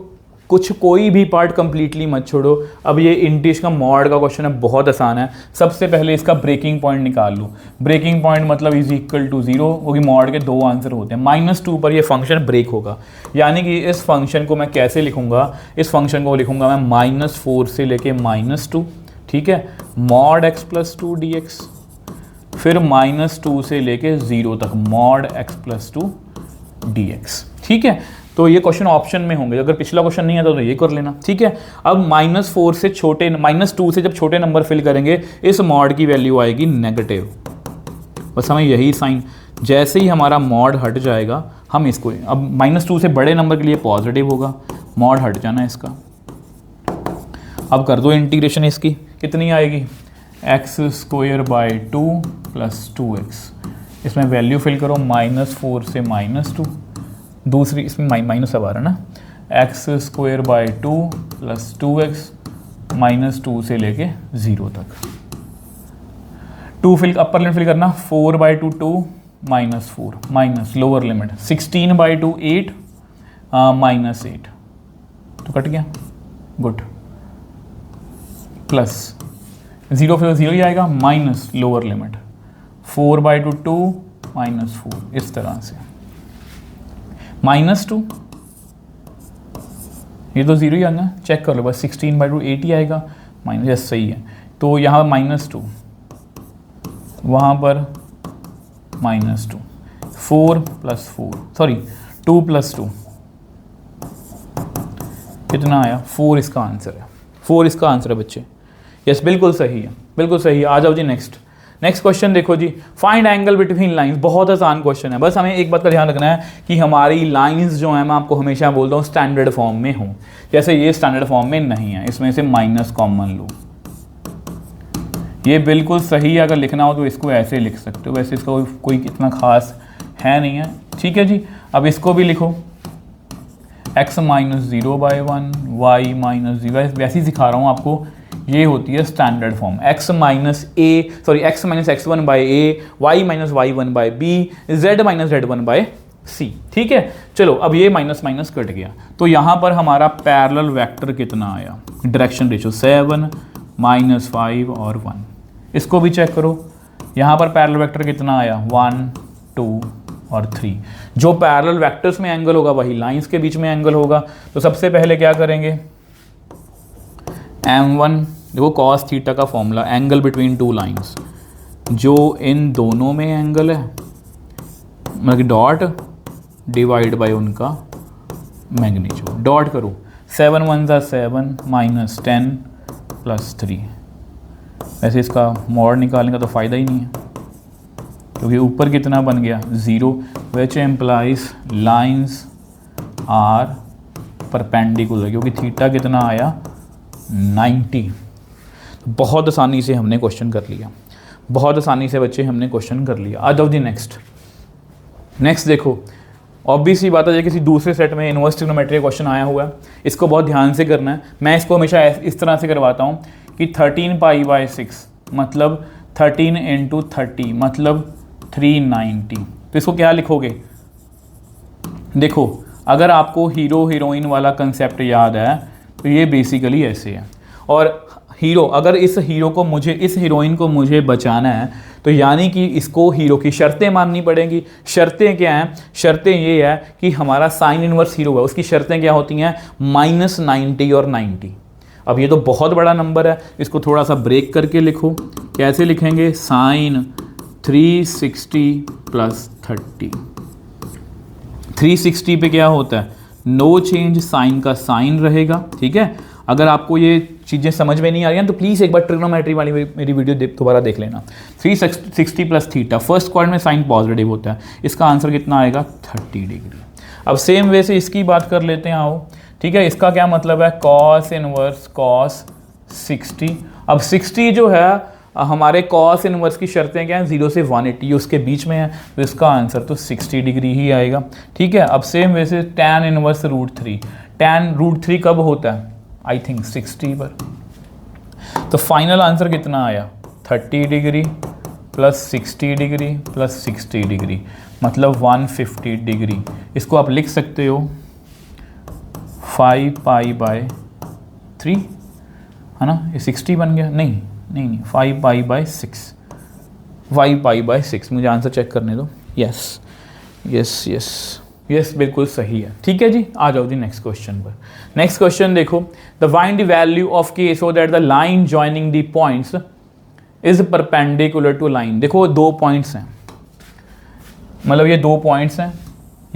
कुछ कोई भी पार्ट कंप्लीटली मत छोड़ो। अब ये इंटीग्रेशन का मॉड का क्वेश्चन है, बहुत आसान है। सबसे पहले इसका ब्रेकिंग पॉइंट निकाल लो। ब्रेकिंग पॉइंट मतलब इज इक्वल टू 0, क्योंकि मॉड के 2 आंसर होते हैं। -2 पर ये फंक्शन ब्रेक होगा, यानी कि इस फंक्शन को मैं कैसे लिखूंगा, इस फंक्शन को लिखूंगा मैं -4 से लेके -2, ठीक है, मॉड एक्स प्लस 2 dx, फिर -2 से लेके 0 तक मॉड एक्स प्लस 2 dx, ठीक है। तो ये क्वेश्चन ऑप्शन में होंगे, अगर पिछला क्वेश्चन नहीं आता तो ये कर लेना, ठीक है। अब -4 से छोटे, -2 से जब छोटे नंबर फिल करेंगे इस मॉड की वैल्यू आएगी नेगेटिव। बस हमें यही साइन, जैसे ही हमारा मॉड हट जाएगा हम इसको, अब -2 से बड़े नंबर के लिए पॉजिटिव होगा, मॉड हट जाना है इसका। अब कर दो इंटीग्रेशन इसकी, कितनी आएगी, x² / 2 + 2x। इसमें वैल्यू फिल करो, -4 से -2, दूसरी इसमें माइनस अब आ रहा है ना, x² / 2 + 2x, -2 से लेके 0 तक। 2 फिल, अपर लिमिट फिल करना, 4/2 2 -4 माइनस लोअर लिमिट 16/2 8 -8, तो कट गया, गुड, प्लस 0 फिर 0 ही आएगा, माइनस लोअर लिमिट 4/2 2 -4, इस तरह से -2, ये तो 0 ही आएगा, चेक कर लो बस, 16/2 8 ही आएगा, माइनस, यस सही है। तो यहाँ -2, वहाँ पर -2, 4 + 4 सॉरी 2 + 2 कितना आया, 4 इसका आंसर है, 4 इसका आंसर है बच्चे, यस बिल्कुल सही है, बिल्कुल सही है। आ जाओ जी नेक्स्ट क्वेश्चन देखो जी, फाइंड एंगल बिटवीन लाइंस। बहुत आसान क्वेश्चन है, बस हमें एक बात का ध्यान रखना है कि हमारी लाइंस जो है, मैं आपको हमेशा बोलता हूँ स्टैंडर्ड फॉर्म में हो, जैसे ये स्टैंडर्ड फॉर्म में नहीं है, इसमें से माइनस कॉमन लो, ये बिल्कुल सही है। अगर लिखना हो तो इसको ऐसे लिख सकते हो, वैसे इसका कोई इतना खास है नहीं है, ठीक है जी। अब इसको भी लिखो, x - 0/1 y - 0, वैसे ही सिखा रहा हूँ आपको, ये होती है standard form, x - x1/a, y - y1/b, z - z1/c, ठीक है। चलो अब ये माइनस माइनस कट गया, तो यहाँ पर हमारा पैरेलल वेक्टर कितना आया, डायरेक्शन रेशियो 7 -5 और 1। इसको भी चेक करो, यहाँ पर पैरेलल वेक्टर कितना आया, 1 2 और 3। जो पैरेलल वेक्टर्स में एंगल होगा वही लाइंस के बीच में एंगल होगा। तो सबसे पहले क्या करेंगे, m1 देखो cos थीटा का formula, angle between two lines, जो इन दोनों में एंगल है, मतलब कि डॉट डिवाइड बाय उनका मैग्नीट्यूड, डॉट करो, 7 1 = 7 -10 + 3। वैसे इसका मॉड निकालने का तो फ़ायदा ही नहीं है, क्योंकि ऊपर कितना बन गया 0, which implies lines are perpendicular, क्योंकि थीटा कितना आया 90। बहुत आसानी से हमने क्वेश्चन कर लिया, बहुत आसानी से बच्चे हमने क्वेश्चन कर लिया। आ जाओ जी नेक्स्ट देखो, ऑब्वियस ही बात है, किसी दूसरे सेट में इनवर्स ट्रिग्नोमेट्री क्वेश्चन आया हुआ है, इसको बहुत ध्यान से करना है। मैं इसको हमेशा इस तरह से करवाता हूँ कि 13π/6 मतलब 13 × 30 मतलब 390। तो इसको क्या लिखोगे, देखो अगर आपको हीरो हीरोइन वाला कंसेप्ट याद है तो ये बेसिकली ऐसे है, और हीरो, अगर इस हीरो को मुझे, इस हीरोइन को मुझे बचाना है, तो यानी कि इसको हीरो की शर्तें माननी पड़ेंगी। शर्तें क्या हैं, शर्तें ये है कि हमारा साइन इनवर्स हीरो है, उसकी शर्तें क्या होती हैं, -90 और 90। अब ये तो बहुत बड़ा नंबर है, इसको थोड़ा सा ब्रेक करके लिखो, कैसे लिखेंगे, साइन 360 + 30। 360 पे क्या होता है, नो चेंज, साइन का साइन रहेगा, ठीक है। अगर आपको ये चीज़ें समझ में नहीं आ रही हैं तो प्लीज़ एक बार ट्रिग्नोमेट्री वाली मेरी वीडियो दोबारा देख लेना। 360 + थीटा, फर्स्ट क्वाड्रेंट में साइन पॉजिटिव होता है, इसका आंसर कितना आएगा 30 डिग्री। अब सेम वे से इसकी बात कर लेते हैं, आओ, ठीक है। इसका क्या मतलब है, cos इनवर्स cos 60। अब 60 जो है हमारे cos इनवर्स की शर्तें क्या हैं, 0 से 180 उसके बीच में है, तो इसका आंसर तो 60 डिग्री ही आएगा, ठीक है। अब सेम वैसे tan इनवर्स √3, tan √3 कब होता है, आई थिंक 60 पर। तो फाइनल आंसर कितना आया, 30 डिग्री + 60 डिग्री + 60 डिग्री मतलब 150 डिग्री। इसको आप लिख सकते हो 5π/3, है ना, ये 60 बन गया, नहीं 5π/6, 5π/6। मुझे आंसर चेक करने दो, यस बिल्कुल सही है, ठीक है जी। आ जाओ जी नेक्स्ट क्वेश्चन पर। नेक्स्ट क्वेश्चन देखो, the find the value of k so that the line joining the points is perpendicular to line. देखो 2 पॉइंट्स हैं, मतलब ये 2 पॉइंट्स हैं,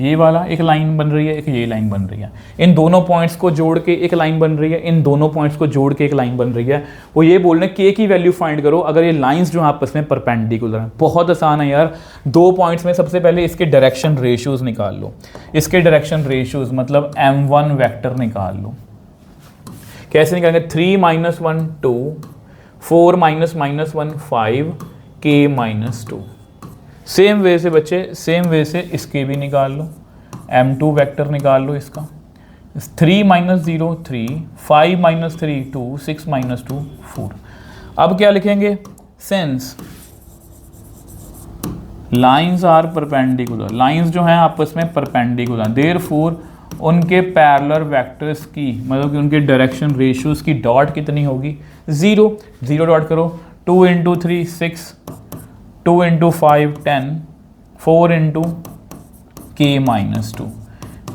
ये वाला एक लाइन बन रही है, एक ये लाइन बन रही है, इन दोनों पॉइंट्स को जोड़ के एक लाइन बन रही है, इन दोनों पॉइंट्स को जोड़ के एक लाइन बन रही है। वो ये बोल रहे हैं के की वैल्यू फाइंड करो अगर ये लाइंस जो आपस में परपेंडिकुलर हैं। बहुत आसान है यार, 2 पॉइंट्स में सबसे पहले इसके डायरेक्शन रेशियोज निकाल लो। इसके डायरेक्शन रेशियोज मतलब m1 वेक्टर निकाल लो। कैसे निकालेंगे? 3 - 1 2, 4 - -1 5, k - 2। सेम वे से बच्चे, सेम वे से इसके भी निकाल लो, m2 वेक्टर निकाल लो इसका। 3 - 0 3, 5 - 3 2, 6 - 2 4। अब क्या लिखेंगे? Since lines are perpendicular, lines जो हैं आपस में परपेंडिकुलर, देयरफॉर उनके पैरेलल वेक्टर्स की मतलब कि उनके डायरेक्शन रेशियोज की डॉट कितनी होगी? 0 0 डॉट करो। 2 × 3 6, 2 × 5 10, 4 × k - 2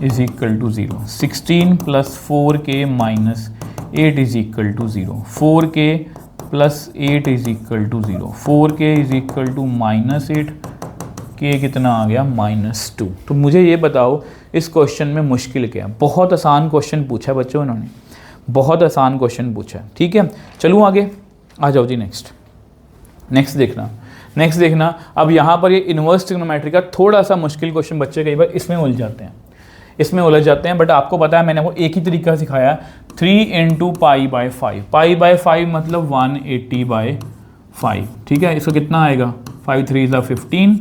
is equal to 0। 16 + 4k - 8 is equal to 0। 4k + 8 is equal to 0। 4k is equal to -8, k कितना आ गया? -2। तो मुझे ये बताओ इस क्वेश्चन में मुश्किल क्या है? बहुत आसान क्वेश्चन पूछा है बच्चों इन्होंने, बहुत आसान क्वेश्चन पूछा है। ठीक है, चलूँ आगे, आ जाओ जी नेक्स्ट देखना। अब यहाँ पर ये इन्वर्स ट्रिग्नोमेट्री का थोड़ा सा मुश्किल क्वेश्चन बच्चे कई बार इसमें उलझ जाते हैं, बट आपको पता है मैंने वो एक ही तरीका सिखाया। 3 × π/5, π/5 मतलब 180/5। ठीक है, इसका कितना आएगा? 5 3 = 15,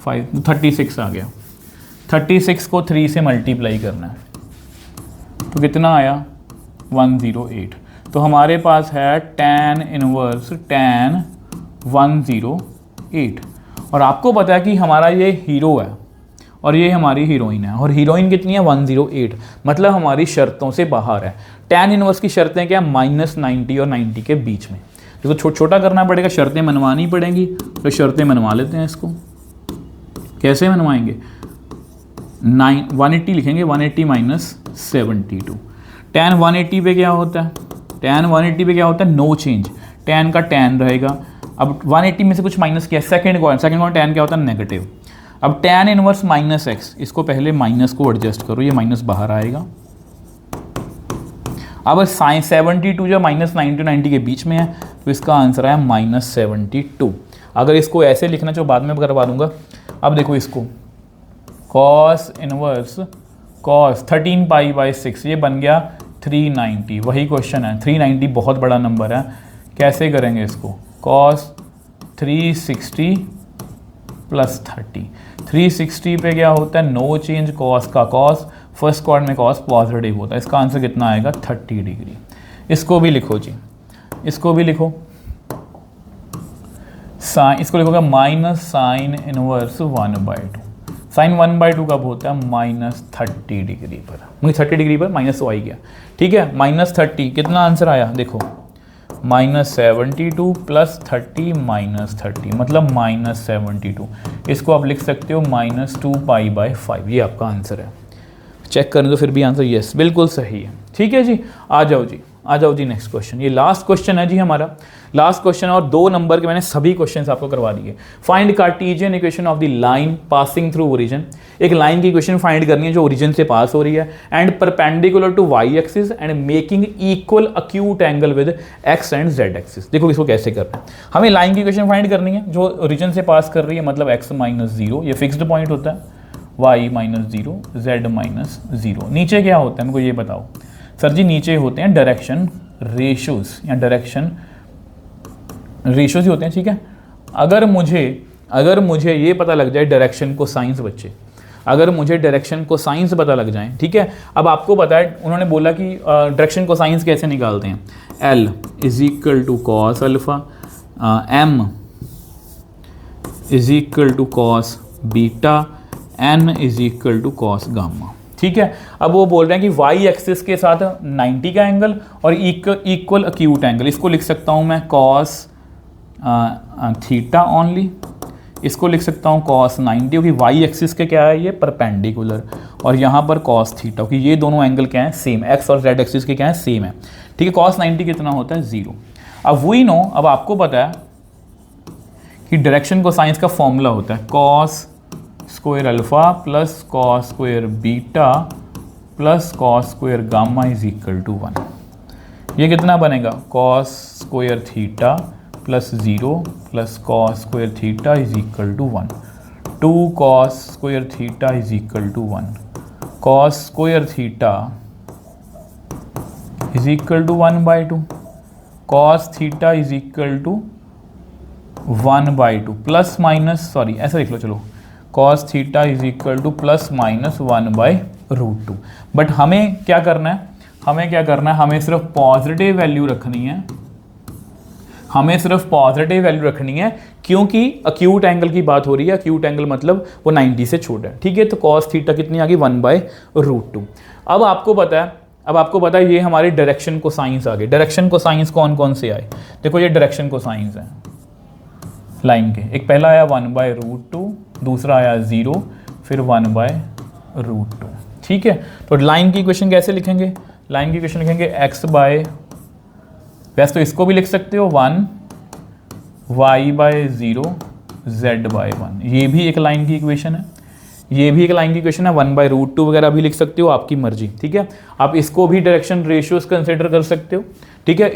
5 36 आ गया। 36 को 3 से मल्टीप्लाई करना है तो कितना आया? 108। तो हमारे पास है tan 108। और आपको पता है कि हमारा ये हीरो है और ये हमारी हीरोइन है, और हीरोइन कितनी है? 108, मतलब हमारी शर्तों से बाहर है। tan इनवर्स की शर्तें क्या? -90 और 90 के बीच में। देखो छोटा करना पड़ेगा, शर्तें मनवानी पड़ेंगी, तो शर्तें मनवा लेते हैं इसको। कैसे मनवाएंगे? 180 लिखेंगे, 180 - 72। tan 180 पे क्या होता है? tan 180 पे क्या होता है? नो चेंज, tan का tan रहेगा। अब 180 में से कुछ माइनस किया, सेकंड कॉइन tan क्या होता है? नेगेटिव। अब tan इनवर्स -x, इसको पहले माइनस को एडजस्ट करो, ये माइनस बाहर आएगा। अब sin 72 जो -90 के बीच में है, तो इसका आंसर है -72। अगर इसको ऐसे लिखना जो बाद में करवा दूंगा। अब देखो इसको, cos इनवर्स cos 13 π/6, ये बन गया 390। वही क्वेश्चन है, 390 बहुत बड़ा नंबर है, कैसे करेंगे इसको? cos 360 + 30। 360 पे क्या होता है? नो चेंज, cos का cos, फर्स्ट क्वाड्रेंट में cos पॉजिटिव होता है। इसका आंसर कितना आएगा? 30 डिग्री। इसको भी लिखो जी, इसको भी लिखो। इसको लिखोगे -sin इनवर्स 1/2। sin 1/2 कब होता है? -30 डिग्री पर। मुझे 30 डिग्री पर माइनस तो आ ही गया। ठीक है, -30 कितना आंसर आया? देखो -72 + 30 -30 मतलब -72। इसको आप लिख सकते हो -2π/5। ये आपका आंसर है। चेक करने तो फिर भी आंसर यस, बिल्कुल सही है। ठीक है जी, आ जाओ जी नेक्स्ट क्वेश्चन। ये लास्ट क्वेश्चन है जी हमारा, लास्ट क्वेश्चन, और 2 नंबर के मैंने सभी क्वेश्चंस आपको करवा दिए। Find cartesian equation of the line passing through origin. एक लाइन की इक्वेशन फाइंड करनी है जो ओरिजिन से पास हो रही है, and perpendicular to y axis and making equal acute angle with x and z axis. देखो इसको कैसे करना है। हमें लाइन की इक्वेशन फाइंड करनी है जो ओरिजिन से पास कर रही है, मतलब x - 0, ये फिक्स्ड पॉइंट होता है, y - 0, z - 0। नीचे क्या होता है मेरे को ये बताओ। सर जी नीचे होते हैं डायरेक्शन रेशियोज, या डायरेक्शन रेशियोज ही होते हैं। ठीक है, अगर मुझे ये पता लग जाए डायरेक्शन को साइंस, बच्चे अगर मुझे डायरेक्शन को साइंस पता लग जाए, ठीक है। अब आपको पता है उन्होंने बोला कि डायरेक्शन को साइंस कैसे निकालते हैं। L = cos alpha, M = cos beta, N = cos gamma. ठीक है, अब वो बोल रहे हैं कि y एक्सिस के साथ 90 का एंगल और इक्वल अक्यूट एंगल। इसको लिख सकता हूँ मैं cos थीटा ओनली, इसको लिख सकता हूँ cos 90, क्योंकि y एक्सिस के क्या है ये परपेंडिकुलर, और यहाँ पर cos थीटा, क्योंकि ये दोनों एंगल क्या है सेम, x और z एक्सिस के क्या है सेम है। ठीक है, cos 90 कितना होता है 0। अब वी नो, अब आपको पता है कि डायरेक्शन को साइंस का फॉर्मूला होता है cos square alpha plus cos square beta plus cos square gamma is equal to 1। ये कितना बनेगा? Cos square theta plus 0 plus cos square theta is equal to 1। 2 cos square theta is equal to 1। Cos square theta is equal to 1/2। Cos theta is equal to 1/2 plus minus, sorry ऐसा लिख लो, चलो cos theta is equal to plus minus 1/√2। But हमें क्या करना है? हमें सिर्फ पॉजिटिव वैल्यू रखनी है। क्योंकि अक्यूट एंगल की बात हो रही है। अक्यूट एंगल मतलब वो 90 से छोटा है, ठीक है। तो कॉस थीटा कितनी आ गई? 1/√2। अब आपको पता है ये हमारे डायरेक्शन कोसाइंस आ गए। डायरेक्शन कोसाइंस कौन कौन से आए? देखो ये डायरेक्शन कोसाइंस है लाइन के। एक पहला आया 1/√2, दूसरा आया 0, फिर 1/√2, ठीक है। तो लाइन की इक्वेशन कैसे लिखेंगे? लाइन की इक्वेशन लिखेंगे x बाय, वैसे तो इसको भी लिख सकते हो 1, y/0, z/1। ये भी एक लाइन की इक्वेशन है। 1/√2 वगैरह भी लिख सकते हो, आपकी मर्जी, ठीक है। आप इसको भी डायरेक्शन रेशियोज कंसिडर कर सकते हो, ठीक है।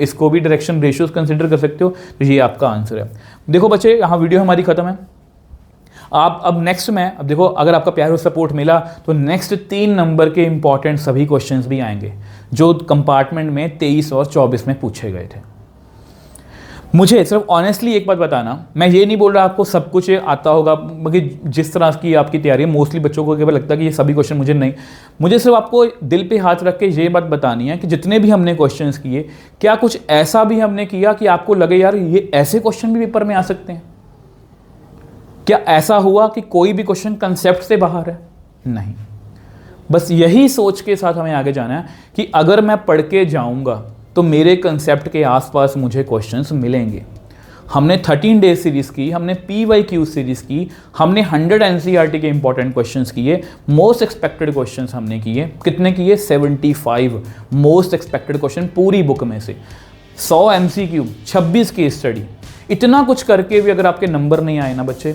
तो ये आपका आंसर है। देखो बच्चे, यहाँ वीडियो हमारी खत्म है। आप अब नेक्स्ट में, अब देखो अगर आपका प्यार और सपोर्ट मिला तो नेक्स्ट 3 नंबर के इंपॉर्टेंट सभी क्वेश्चंस भी आएंगे जो कंपार्टमेंट में 23 और 24 में पूछे गए थे। मुझे सिर्फ ऑनेस्टली एक बात बताना, मैं ये नहीं बोल रहा आपको सब कुछ आता होगा, मगर जिस तरह की आपकी तैयारी है, मोस्टली बच्चों को केवल लगता है कि ये सभी क्वेश्चन मुझे सिर्फ आपको दिल पे हाथ रख के ये बात बतानी है कि जितने भी हमने क्वेश्चंस किए, क्या कुछ ऐसा भी हमने किया कि आपको लगे यार ये ऐसे क्वेश्चन भी पेपर में आ सकते हैं? क्या ऐसा हुआ कि कोई भी क्वेश्चन कंसेप्ट से बाहर है? नहीं। बस यही सोच के साथ हमें आगे जाना है कि अगर मैं पढ़ के जाऊंगा तो मेरे कंसेप्ट के आसपास मुझे क्वेश्चंस मिलेंगे। हमने 13 डेज सीरीज की, हमने PYQ सीरीज की, हमने 100 NCERT के इंपॉर्टेंट क्वेश्चंस किए, मोस्ट एक्सपेक्टेड क्वेश्चंस हमने किए। कितने किए? 75 मोस्ट एक्सपेक्टेड क्वेश्चन पूरी बुक में से, 100 MCQ, 26 केस स्टडी। इतना कुछ करके भी अगर आपके नंबर नहीं आए ना बच्चे,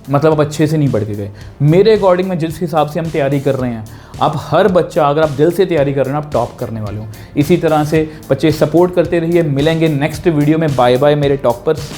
मतलब आप अच्छे से नहीं पढ़ के गए। मेरे अकॉर्डिंग में जिस हिसाब से हम तैयारी कर रहे हैं, आप हर बच्चा, अगर आप दिल से तैयारी कर रहे हैं, आप टॉप करने वाले हो। इसी तरह से बच्चे सपोर्ट करते रहिए। मिलेंगे नेक्स्ट वीडियो में। बाय बाय मेरे टॉपर्स।